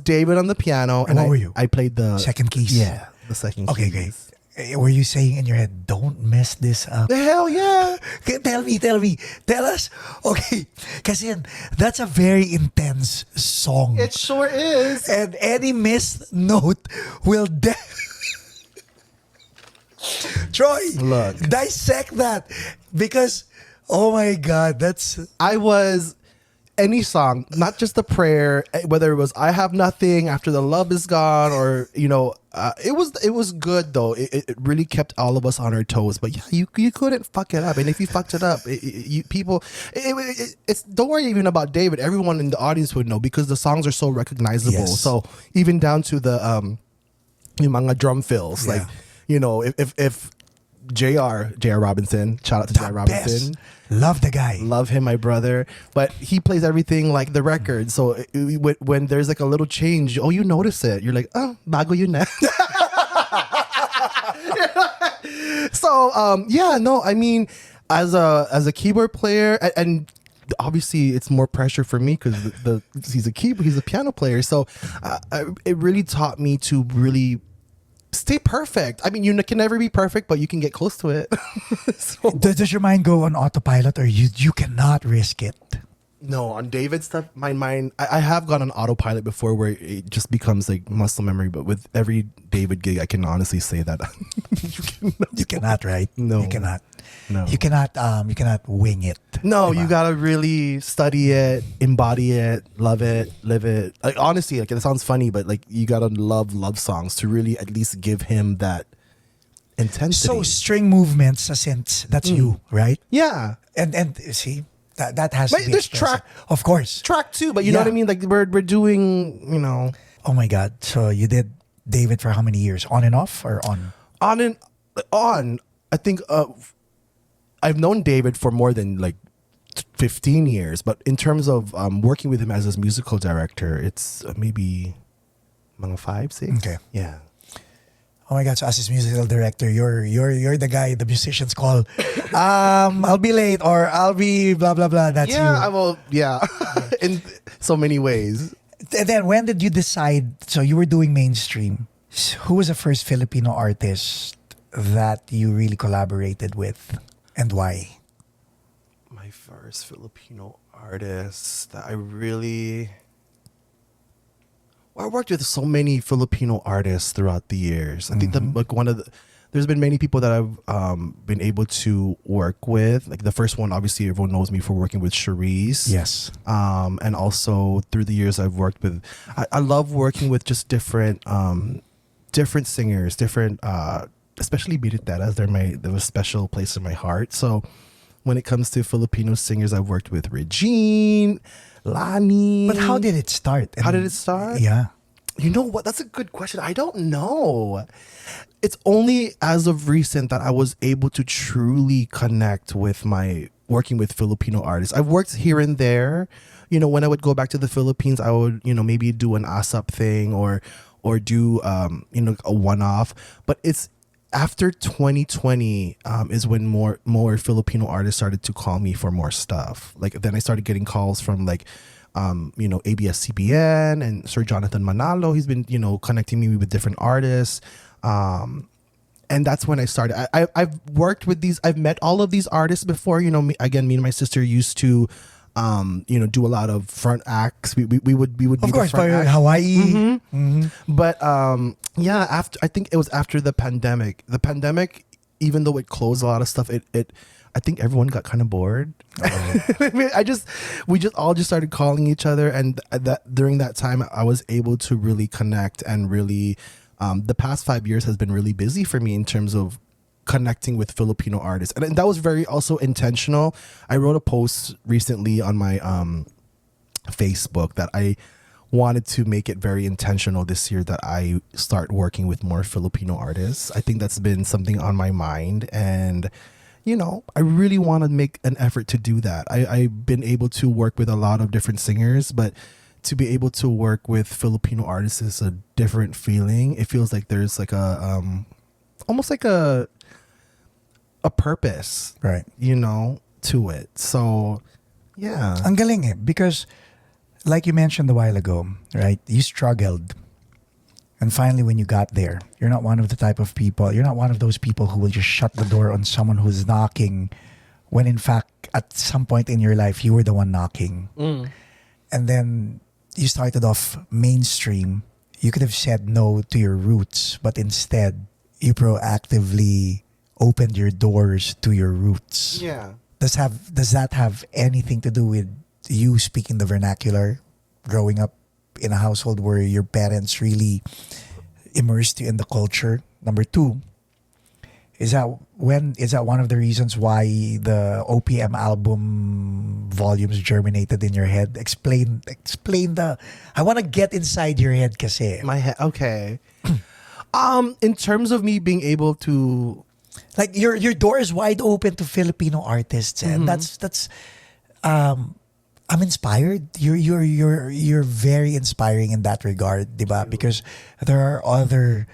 David on the piano, And what were you? I played the second keys. Yeah, the second Okay, keys. okay. Were you saying in your head, "Don't mess this up"? The hell yeah. Okay, tell me, tell us. Okay, kasi that's a very intense song, It sure is. and any missed note will Troy, Look. dissect that because oh my God, that's I was any song, not just the prayer, whether it was "I Have Nothing," "After the Love Is Gone," or it was good though. It really kept all of us on our toes. But yeah, you couldn't fuck it up, and if you fucked it up, it's don't worry even about David. Everyone in the audience would know because the songs are so recognizable. Yes. So even down to the yung mga drum fills, Yeah. like if J.R. Robinson, shout out to J.R. Robinson. best. Love the guy. Love him, my brother. But he plays everything like the record. So when there's like a little change, you notice it. You're like, oh, bago yun na. So yeah, no, I mean, as a keyboard player, and obviously it's more pressure for me because he's a piano player. So it really taught me to really stay perfect. I mean, you can never be perfect, but you can get close to it. So, Does your mind go on autopilot, or you cannot risk it? no, on David's stuff, my mind, I have gone on autopilot before where it just becomes like muscle memory. But with every David gig, I can honestly say that You cannot, right? No. You cannot. No. You cannot wing it. No, Diba? you gotta really study it, embody it, love it, live it. Like honestly, like it sounds funny, but like you gotta love songs to really at least give him that intensity. So string movements, since that's you, right? yeah, And see that has But to be there's expressive. track- of course. track too, but you know Yeah. what I mean. Like we're doing, Oh my God! So you did David for how many years? On and off, or on? on and on. I think I've known David for more than like 15 years, but in terms of working with him as his musical director, it's maybe mga 5, 6. Okay. Yeah. Oh my God! So as his musical director, you're the guy the musicians call. I'll be late, or I'll be blah blah blah. That's Yeah, I you. will. Yeah, in so many ways. And then when did you decide? So you were doing mainstream. Who was the first Filipino artist that you really collaborated with, and why? My first Filipino artist that I really. Well, I worked with so many Filipino artists throughout the years. I think there's been many people that I've been able to work with. Like the first one, obviously, everyone knows me for working with Charisse. Yes. And also through the years, I've worked with. I love working with just different singers, especially biriteras. They have a special place in my heart. So when it comes to Filipino singers, I've worked with Regine, Lani. But how did it start? How did it start? Yeah. You know what? That's a good question. I don't know. It's only as of recent that I was able to truly connect with working with Filipino artists. I've worked here and there. When I would go back to the Philippines, I would, maybe do an ASAP thing or do, a one-off. But it's after 2020 is when more Filipino artists started to call me for more stuff. Like then I started getting calls from like ABS-CBN and Sir Jonathan Manalo. He's been connecting me with different artists, and that's when I started. I've worked with these. I've met all of these artists before. Me and my sister used to do a lot of front acts. We would be Of the course, front for act. Hawaii. But yeah, I think it was after the pandemic. The pandemic, even though it closed a lot of stuff, I think everyone got kind of bored. I mean, we all started calling each other, and during that time, I was able to really connect and really. The past 5 years has been really busy for me in terms of connecting with Filipino artists, and that was very also intentional. I wrote a post recently on my Facebook that I wanted to make it very intentional this year that I start working with more Filipino artists. I think that's been something on my mind, and I really want to make an effort to do that. I've been able to work with a lot of different singers, but to be able to work with Filipino artists is a different feeling. It feels like there's like a almost like a purpose, Right. To it. So yeah. Ang galing eh, because like you mentioned a while ago, right? You struggled. And finally, when you got there, you're not one of those people who will just shut the door on someone who's knocking when in fact, at some point in your life, you were the one knocking. And then you started off mainstream. You could have said no to your roots, but instead, you proactively opened your doors to your roots. Yeah. Does that have anything to do with you speaking the vernacular, growing up in a household where your parents really immersed you in the culture? Number two, is that one of the reasons why the OPM album volumes germinated in your head? Explain I want to get inside your head kasi. My head. Okay. In terms of me being able to, Like your door is wide open to Filipino artists, and that's I'm inspired. You're very inspiring in that regard, diba? Because there are other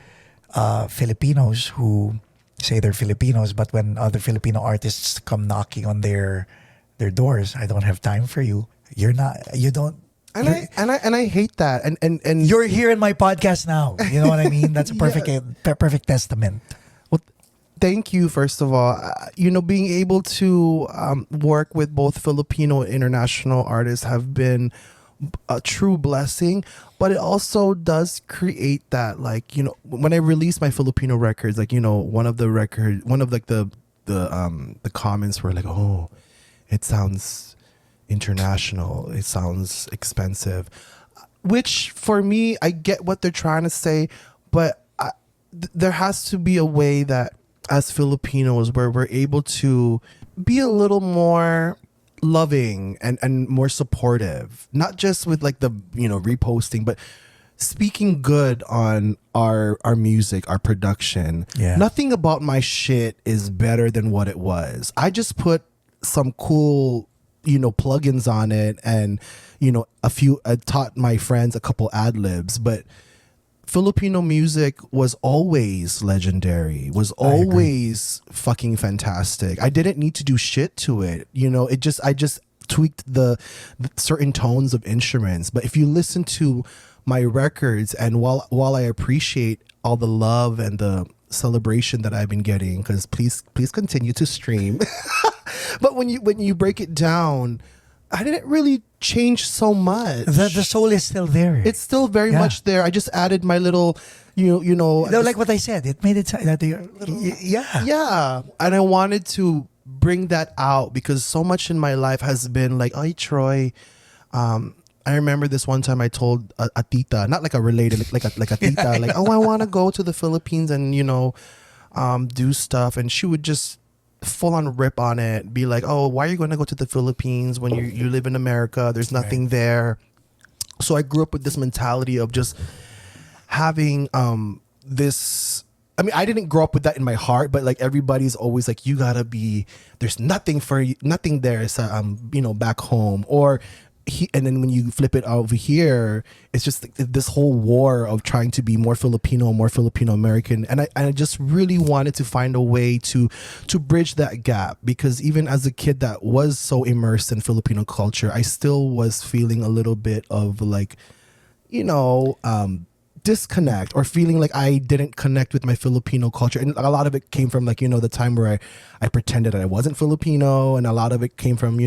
Filipinos who say they're Filipinos, but when other Filipino artists come knocking on their doors, I don't have time for you. You don't. and I hate that. And You're here in my podcast now. You know what I mean? That's a perfect testament. thank you, first of all. Being able to work with both Filipino and international artists have been a true blessing, but it also does create that, like, when I release my Filipino records, like, one of the comments were like, oh, it sounds international, it sounds expensive, which for me, I get what they're trying to say, but there has to be a way that as Filipinos where we're able to be a little more loving and more supportive, not just with like the reposting, but speaking good on our music, our production. Yeah. Nothing about my shit is better than what it was. I just put some cool plugins on it, and I taught my friends a couple ad libs, but Filipino music was always legendary, was always fucking fantastic. I didn't need to do shit to it. I just tweaked the certain tones of instruments. But if you listen to my records, and while I appreciate all the love and the celebration that I've been getting, because please continue to stream. But when you break it down, I didn't really change so much. The soul is still there. It's still very much there. I just added my little, like what I said, it made it that you're little, yeah. And I wanted to bring that out because so much in my life has been like, oh, Troy. I remember this one time I told a tita, not like a related, like a tita, like, oh, I want to go to the Philippines and do stuff, and she would just full on rip on it, be like, oh, why are you going to go to the Philippines when you live in America? There's nothing there. So I grew up with this mentality of just having this. I mean, I didn't grow up with that in my heart, but like everybody's always like, you gotta be. There's nothing there. So, back home or. And then when you flip it over here, it's just like this whole war of trying to be more Filipino American, and I just really wanted to find a way to bridge that gap, because even as a kid that was so immersed in Filipino culture, I still was feeling a little bit of like, disconnect, or feeling like I didn't connect with my Filipino culture. And a lot of it came from like, the time where I pretended that I wasn't Filipino, and a lot of it came from,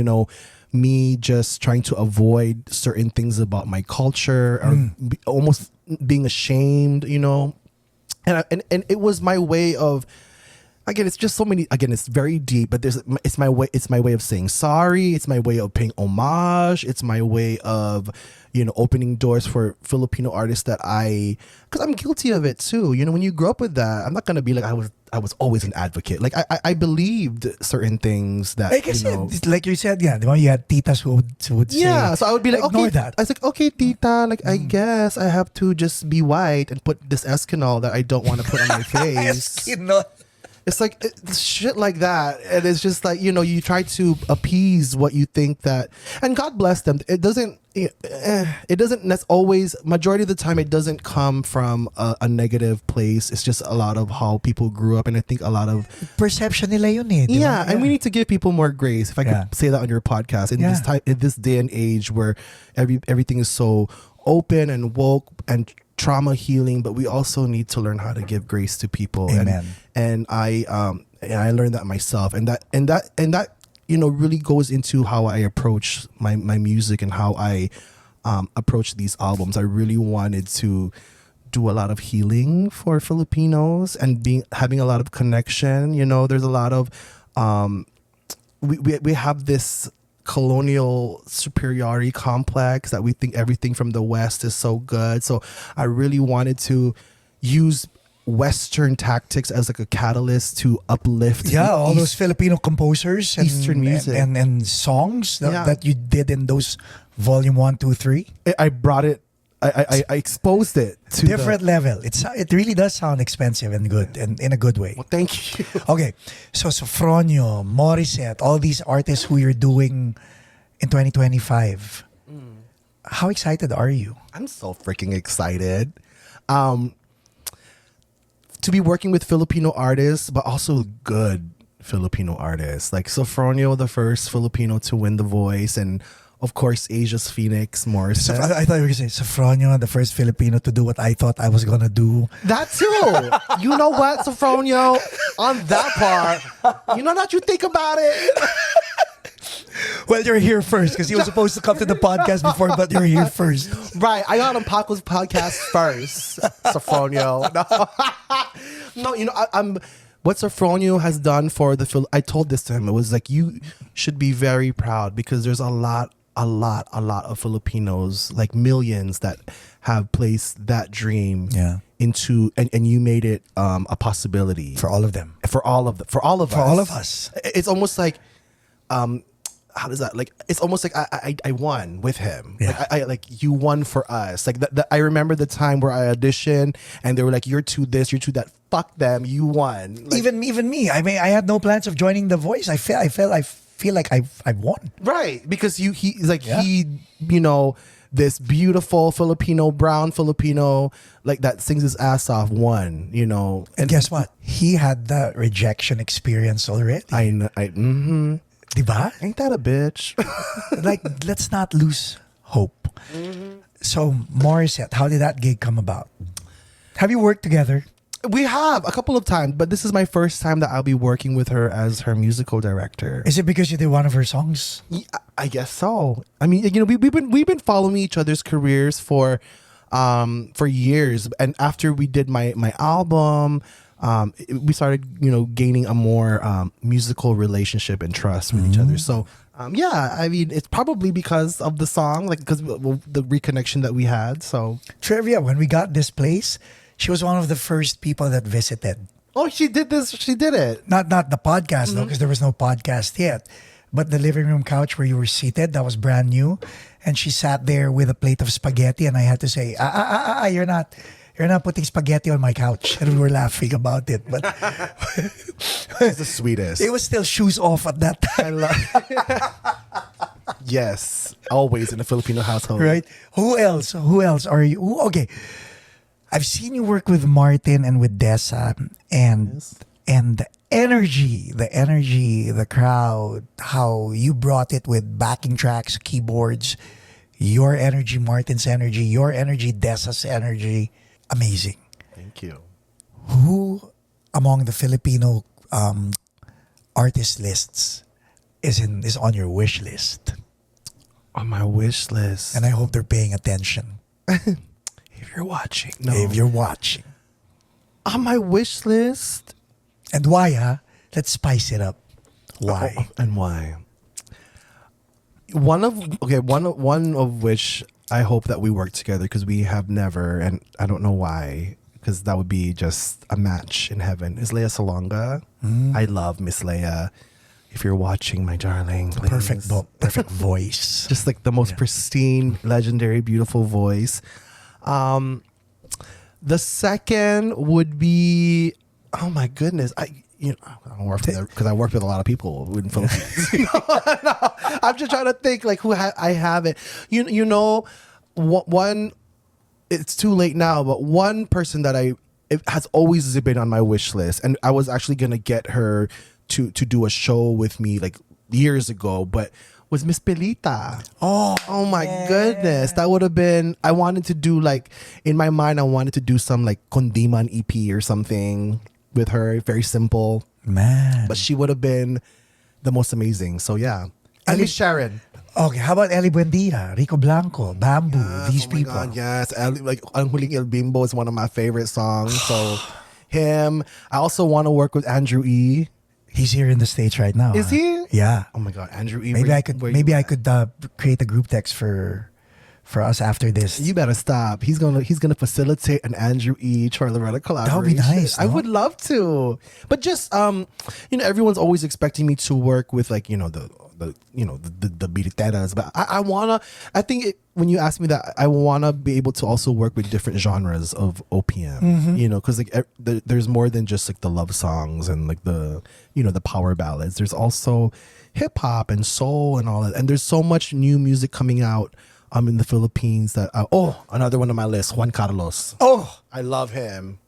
me just trying to avoid certain things about my culture, or almost being ashamed, and it was my way of, again, it's just so many, again, it's very deep, but it's my way of saying sorry. It's my way of paying homage. It's my way of, opening doors for Filipino artists because I'm guilty of it too. When you grow up with that, I'm not going to be like, I was always an advocate. Like I believed certain things that I guess like you said, yeah, you had titas who would say, yeah, so I would be like, ignore okay, that. I was like, okay, tita, like I guess I have to just be white and put this Escanol that I don't want to put on my face. Eskinol. It's like it's shit like that, and it's just like, you know, you try to appease what you think that, and God bless them. It doesn't. It doesn't. That's always majority of the time. It doesn't come from a negative place. It's just a lot of how people grew up, and I think a lot of Perception nila yun eh. Di ba? yeah, and we need to give people more grace. If I Yeah. could say that on your podcast, in Yeah. this time, in this day and age where everything is so open and woke and trauma healing, but we also need to learn how to give grace to people. Amen. And I learned that myself, and that you know really goes into how I approach my music and how I approach these albums. I really wanted to do a lot of healing for Filipinos and having a lot of connection. You know, there's a lot of we have this colonial superiority complex that we think everything from the West is so good. So I really wanted to use Western tactics as like a catalyst to uplift all those Filipino composers and Eastern music. and songs that, Yeah. that you did in those volume 1, 2, 3. I brought it. I exposed it to Different level. It really does sound expensive and good, and in a good way. Well, thank you. Okay, so Sofronio, Morissette, all these artists who you're doing in 2025. How excited are you? I'm so freaking excited. To be working with Filipino artists, but also good Filipino artists. Like Sofronio, the first Filipino to win The Voice, and of course, Asia's Phoenix, Morissette. I thought you were going to say Sofronio, the first Filipino to do what I thought I was going to do. That too. You know what, Sofronio? On that part, you know that you think about it. Well, you're here first because he was supposed to come to the podcast before, but you're here first. Right. I got on Paco's podcast first, Sofronio. No, you know, I'm what Sofronio has done for I told this to him. It was like, you should be very proud because there's a lot of Filipinos, like millions, that have placed that dream into and you made it a possibility For all of them. for all of us. It's almost like how does that, like, it's almost like I won with him. Yeah. Like I like you won for us. Like that I remember the time where I auditioned and they were like, you're too this, you're too that. Fuck them, you won. Like, Even me. I mean, I had no plans of joining The Voice. I feel like I've won. right, because he's like Yeah. you know, this beautiful brown Filipino, like that sings his ass off, won, you know. And guess what? He had that rejection experience already. I know, Diba? ain't that a bitch? Like, let's not lose hope. So, Morissette, how did that gig come about? Have you worked together? We have a couple of times, but this is my first time that I'll be working with her as her musical director. Is it because you did one of her songs? Yeah, I guess so. I mean, you know, we've been following each other's careers for years, and after we did my album, we started, you know, gaining a more musical relationship and trust with each other. So yeah, I mean, it's probably because of the song, like because the reconnection that we had. So Trivia, when we got this place, she was one of the first people that visited. oh, she did it. Not the podcast though, because there was no podcast yet. But the living room couch where you were seated, that was brand new. And she sat there with a plate of spaghetti, and I had to say, you're not putting spaghetti on my couch. And we were laughing about it. But She's the sweetest. it was still shoes off at that time. Yes, always in a Filipino household. Right? Who else are you? Okay. I've seen you work with Martin and with Dessa, and the energy, the crowd, how you brought it with backing tracks, keyboards, your energy, Martin's energy, your energy, Dessa's energy. Amazing. Thank you. Who among the Filipino artist lists is on your wish list? On my wish list. And I hope they're paying attention. If you're watching. No. If you're watching. On my wish list. And why, huh? Let's spice it up. Why? Oh, and why? One of which I hope that we work together, because we have never, and I don't know why, because that would be just a match in heaven, is Lea Salonga. I love Miss Lea. If you're watching, my darling, please. Perfect voice. Just like the most pristine, legendary, beautiful voice. The second would be, oh my goodness, I don't work with because I worked with a lot of people in Philippines. No, I'm just trying to think like who I have it. One. It's too late now, but one person that it has always been on my wish list, and I was actually gonna get her to do a show with me like years ago, but was Miss Pelita. Oh my goodness. That would have been, I wanted to do like, in my mind, I wanted to do some like Kondiman EP or something with her. Very simple. Man. But she would have been the most amazing. So yeah. And Miss Sharon. Okay, how about Ellie Buendia, Rico Blanco, Bamboo, these people? God, yes. Like Ang Huling El Bimbo is one of my favorite songs. So him. I also want to work with Andrew E. He's here in the States right now. Is he? Yeah. Oh my God, Andrew E. Maybe I could create a group text for us after this. You better stop. He's gonna facilitate an Andrew E. Troy Laureta collaboration. That would be nice. I would love to. But just everyone's always expecting me to work with like the biriteras, but I think when you ask me that, I wanna be able to also work with different genres of OPM, because like there's more than just like the love songs and like the the power ballads. There's also hip hop and soul and all that, and there's so much new music coming out in the Philippines that another one on my list, Juan Carlos. I love him.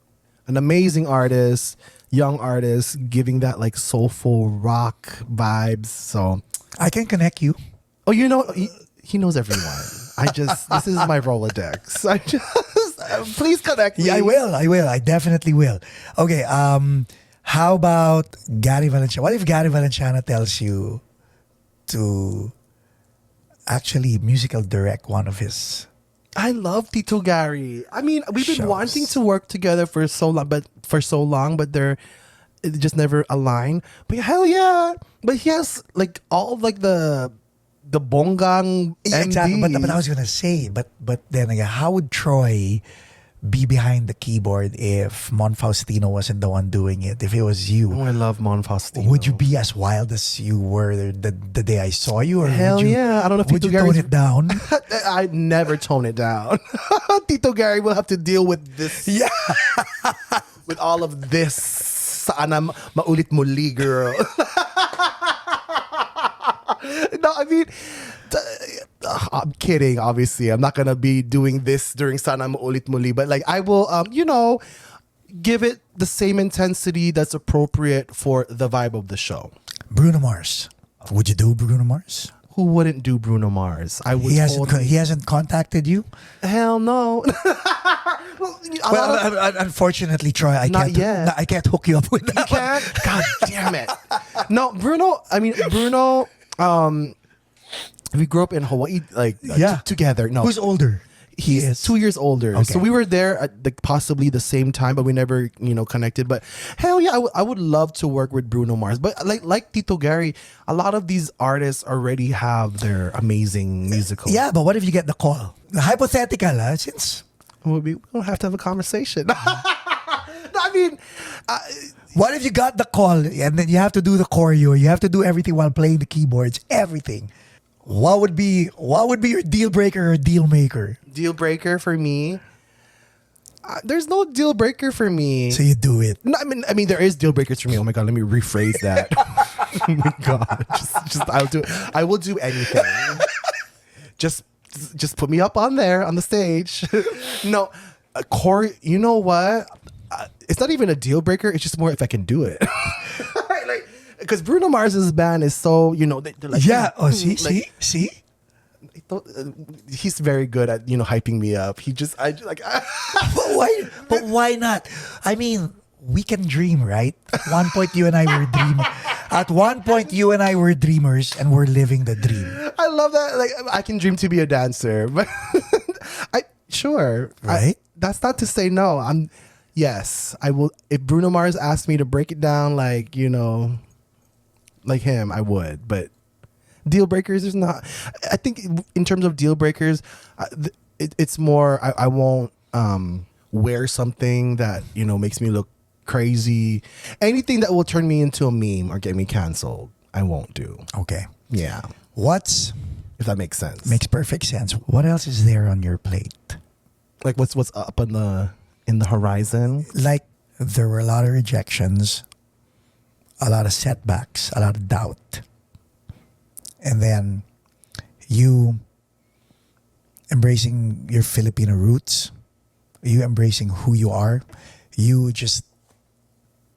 An amazing artist, young artist, giving that like soulful rock vibes. So I can connect you. Oh, he knows everyone. This is my Rolodex. Please connect me. Yeah, I will. I definitely will. Okay, how about Gary Valenciano? What if Gary Valenciano tells you to actually musical direct one of his? I love Tito Gary. I mean, we've been shows. wanting to work together for so long, but it just never aligned. But hell yeah! But he has like all of like the bonggang Yeah, exactly. MD. But I was gonna say, but then again, how would Troy be behind the keyboard if Mon Faustino wasn't the one doing it? If it was you, I love Mon Faustino. would you be as wild as you were the day I saw you, or Hell would you, yeah! I don't know if would Tito you tone Gary's- it down? I never tone it down. Tito Gary will have to deal with this. Yeah. With all of this. Sana maulit muli, girl. No, I mean, I'm kidding, obviously. I'm not going to be doing this during Sana maulit muli. But like, I will, give it the same intensity that's appropriate for the vibe of the show. Bruno Mars. Would you do Bruno Mars? Who wouldn't do Bruno Mars? I would. He hasn't contacted you? Hell no. Unfortunately, Troy, I Not can't. yet. I can't hook you up with that. You can't? God damn it. No, Bruno, we grew up in Hawaii, like together. No, Who's older? He he's is 2 years older. Okay. So we were there at possibly the same time, but we never, connected. But hell yeah, I would love to work with Bruno Mars. But like Tito Gary, a lot of these artists already have their amazing musical. Yeah, but what if you get the call? Hypothetical, since We don't have to have a conversation. No, I mean, what if you got the call and then you have to do the choreo, you have to do everything while playing the keyboards, everything. What would be your deal breaker or deal maker? deal breaker for me. There's no deal breaker for me. So you do it. No, I mean, there is deal breakers for me. Oh my God, let me rephrase that. Oh my God, I will do anything. Just put me up on there on the stage. No, Corey. You know what? It's not even a deal breaker. It's just more if I can do it. Because Bruno Mars's band is so they're like See. He's very good at hyping me up. But why not? I mean, we can dream, right? At one point, you and I were dreamers. At one point, you and I were dreamers, and we're living the dream. I love that. Like, I can dream to be a dancer, but Right? That's not to say no. Yes, I will. If Bruno Mars asked me to break it down, like like him, I would. But deal breakers, there's not. I think in terms of deal breakers, it's more. I won't wear something that, makes me look crazy. Anything that will turn me into a meme or get me canceled, I won't do. Okay. Yeah. What's If that makes sense. makes perfect sense. What else is there on your plate? Like what's up in the horizon? Like there were a lot of rejections, a lot of setbacks, a lot of doubt. And then you embracing your Filipino roots, you embracing who you are, you just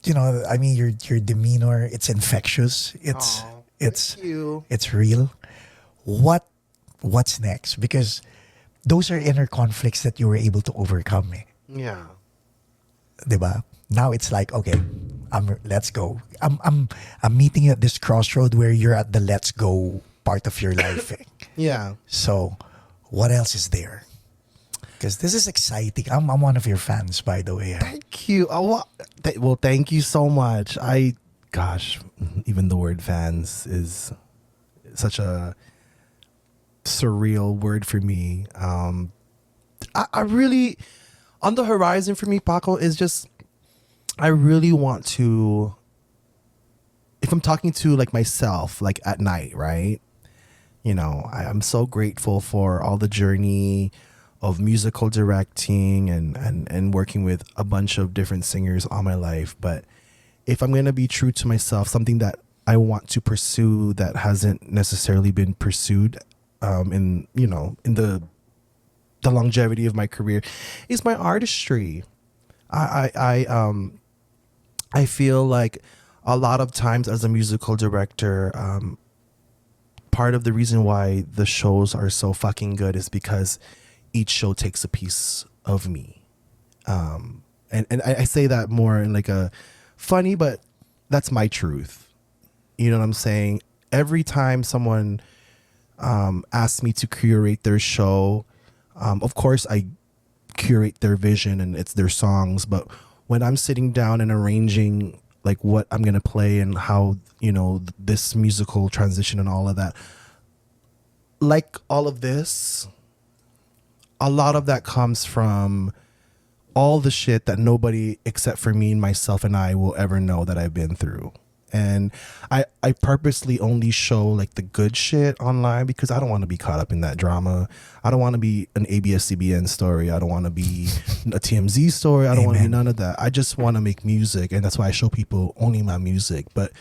I mean your demeanor, it's infectious. It's Thank you. it's real. What's next? Because those are inner conflicts that you were able to overcome. Yeah. Diba? Now it's like, okay, let's go. I'm meeting you at this crossroad where you're at the let's go part of your life. Yeah. So, what else is there? Because this is exciting. I'm one of your fans, by the way. Thank you. Well, thank you so much. Gosh, even the word fans is such a surreal word for me. I really, on the horizon for me, Paco, is just, I really want to, if I'm talking to like myself, like at night, right? I'm so grateful for all the journey of musical directing and working with a bunch of different singers all my life. But if I'm going to be true to myself, something that I want to pursue that hasn't necessarily been pursued in the longevity of my career is my artistry. I feel like a lot of times as a musical director, part of the reason why the shows are so fucking good is because each show takes a piece of me. And I say that more in like a funny, but that's my truth. You know what I'm saying? Every time someone asks me to curate their show, of course I curate their vision and it's their songs, but when I'm sitting down and arranging like what I'm going to play and how, this musical transition and all of that, like all of this, a lot of that comes from all the shit that nobody except for me and myself and I will ever know that I've been through. And I purposely only show like the good shit online because I don't want to be caught up in that drama. I don't want to be an ABS-CBN story. I don't want to be a TMZ story. I don't want to be none of that. I just want to make music, and that's why I show people only my music. But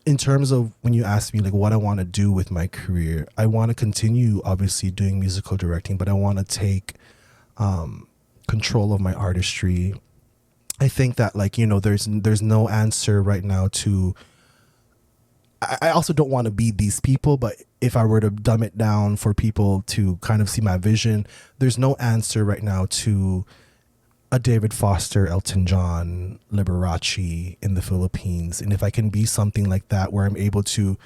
in terms of when you ask me like what I want to do with my career, I want to continue obviously doing musical directing, but I want to take control of my artistry. I think that there's no answer right now to, I also don't want to be these people, but if I were to dumb it down for people to kind of see my vision, there's no answer right now to a David Foster, Elton John, Liberace in the Philippines. And if I can be something like that where I'm able to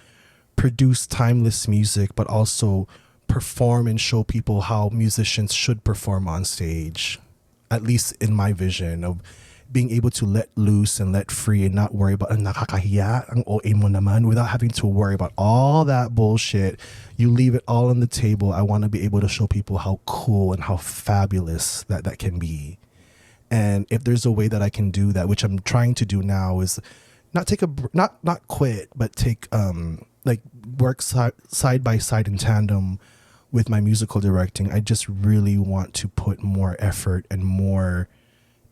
produce timeless music, but also perform and show people how musicians should perform on stage, at least in my vision of being able to let loose and let free and not worry about ang nakakahiya, ang OA mo naman, without having to worry about all that bullshit. You leave it all on the table. I want to be able to show people how cool and how fabulous that can be. And if there's a way that I can do that, which I'm trying to do now, is not quit, but take work side by side in tandem with my musical directing. I just really want to put more effort and more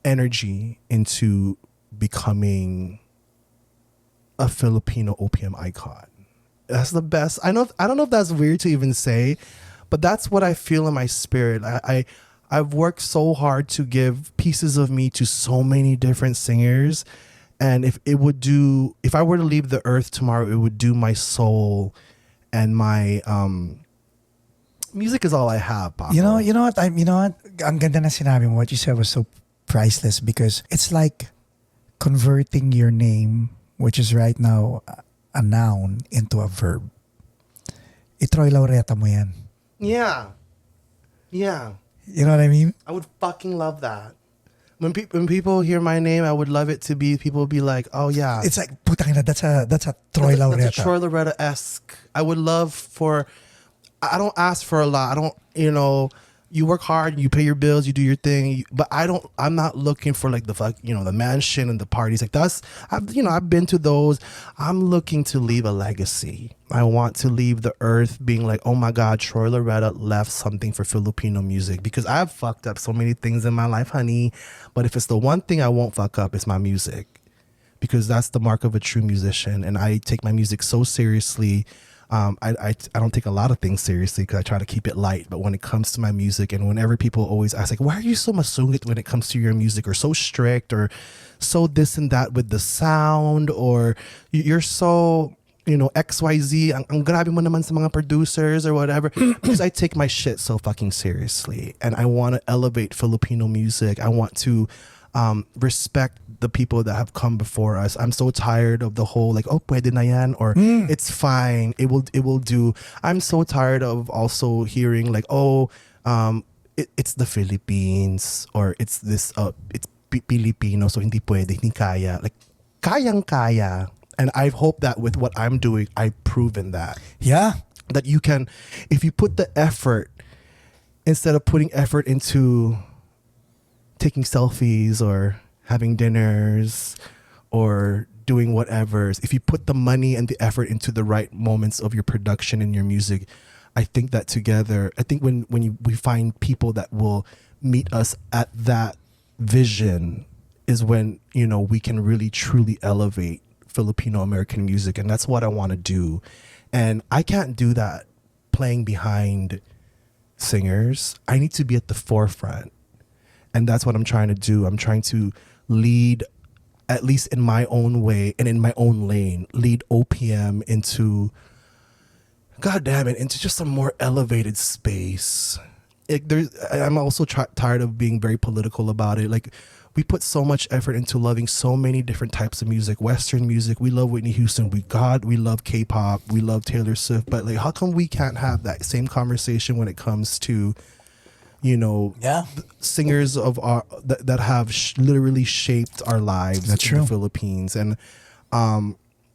energy into becoming a Filipino OPM icon. That's the best. I don't know if that's weird to even say, but that's what I feel in my spirit. I've worked so hard to give pieces of me to so many different singers, and if I were to leave the earth tomorrow, it would do my soul and my music is all I have, Paco. You know what? Ang ganda na sinabi mo. What you said was so priceless because it's like converting your name, which is right now a noun, into a verb. Troy Laureta mo yan. Yeah. You know what I mean? I would fucking love that. When people hear my name, I would love it to be, people would be like, oh yeah. It's like, putang ina, that's a Troy Laureta. That's a Troy Laureta-esque. I would love for, I don't ask for a lot. I don't, you work hard, you pay your bills, you do your thing. But I'm not looking for like the fuck, the mansion and the parties. Like I've been to those. I'm looking to leave a legacy. I want to leave the earth being like, oh my God, Troy Laureta left something for Filipino music, because I've fucked up so many things in my life, honey. But if it's the one thing I won't fuck up, it's my music, because that's the mark of a true musician. And I take my music so seriously. I don't take a lot of things seriously because I try to keep it light. But when it comes to my music, and whenever people always ask, like, why are you so masungit when it comes to your music, or so strict, or so this and that with the sound, or you're so, XYZ, ang grabe mo naman sa mga producers or whatever. Because I take my shit so fucking seriously. And I want to elevate Filipino music. I want to respect the people that have come before us. I'm so tired of the whole like, oh, pwede na yan, or it's fine, it will do. I'm so tired of also hearing like, oh, it's the Philippines, or it's this it's Filipino, so hindi pwede, hindi kaya. Like, kayang kaya. And I hope that with what I'm doing, I've proven that. Yeah. That you can, if you put the effort, instead of putting effort into taking selfies or having dinners or doing whatever, if you put the money and the effort into the right moments of your production and your music, I think that together, I think when we find people that will meet us at that vision is when, we can really truly elevate Filipino American music. And that's what I want to do. And I can't do that playing behind singers. I need to be at the forefront. And that's what I'm trying to do. I'm trying to lead, at least in my own way and in my own lane, lead OPM into, God damn it, into just a more elevated space. I'm also tired of being very political about it. Like, we put so much effort into loving so many different types of music. Western music, we love Whitney Houston. We love K-pop. We love Taylor Swift. But like, how come we can't have that same conversation when it comes to, singers of our that have literally shaped our lives That's in true. the Philippines? And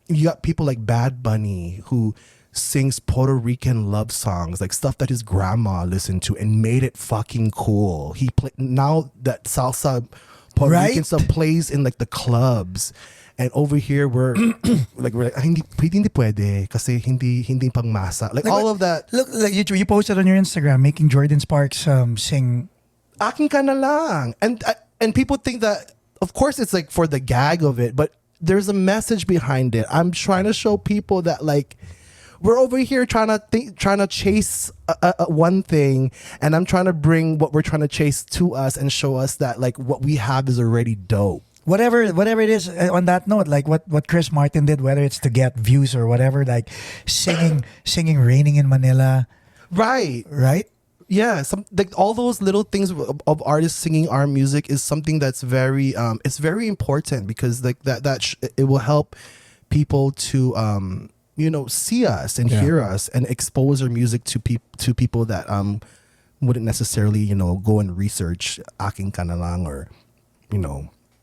you got people like Bad Bunny, who sings Puerto Rican love songs, like stuff that his grandma listened to and made it fucking cool. He now that salsa Puerto Rican stuff plays in like the clubs, and over here we're like "Ay, hindi pwede kasi hindi pangmasa." Like all of that. Look, like you posted on your Instagram making Jordan Sparks sing Akin ka na lang. And people think that, of course, it's like for the gag of it, but there's a message behind it. I'm trying to show people that like, we're over here trying to chase one thing, and I'm trying to bring what we're trying to chase to us and show us that like what we have is already dope. whatever it is. On that note, like what Chris Martin did, whether it's to get views or whatever, like singing "Raining in Manila," Right. Yeah, like all those little things of artists singing our music is something that's very it's very important, because like it will help people to see us and hear us and expose our music to people that wouldn't necessarily go and research aking ka na lang, or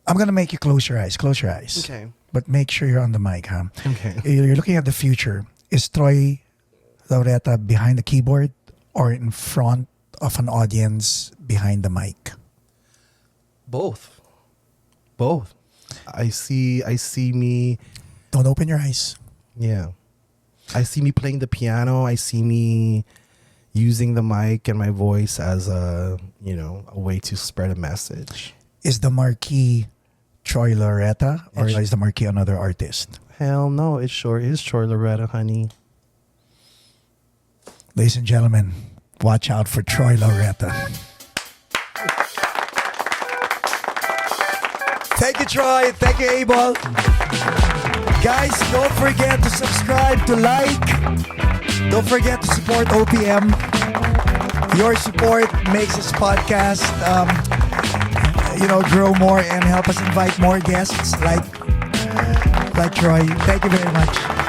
I'm gonna make you close your eyes. Okay. But make sure you're on the mic, huh? Okay. You're looking at the future. Is Troy Laureta behind the keyboard or in front of an audience behind the mic? Both. I see me. Don't open your eyes. Yeah. I see me playing the piano. I see me using the mic and my voice as a way to spread a message. Is the marquee Troy Laureta, or is the marquee another artist? Hell no, it sure is Troy Laureta, honey. Ladies and gentlemen, watch out for Troy Laureta. Thank you, Troy. Thank you, Abel. Guys, don't forget to subscribe, to like. Don't forget to support OPM. Your support makes this podcast, grow more and help us invite more guests like Troy. Thank you very much.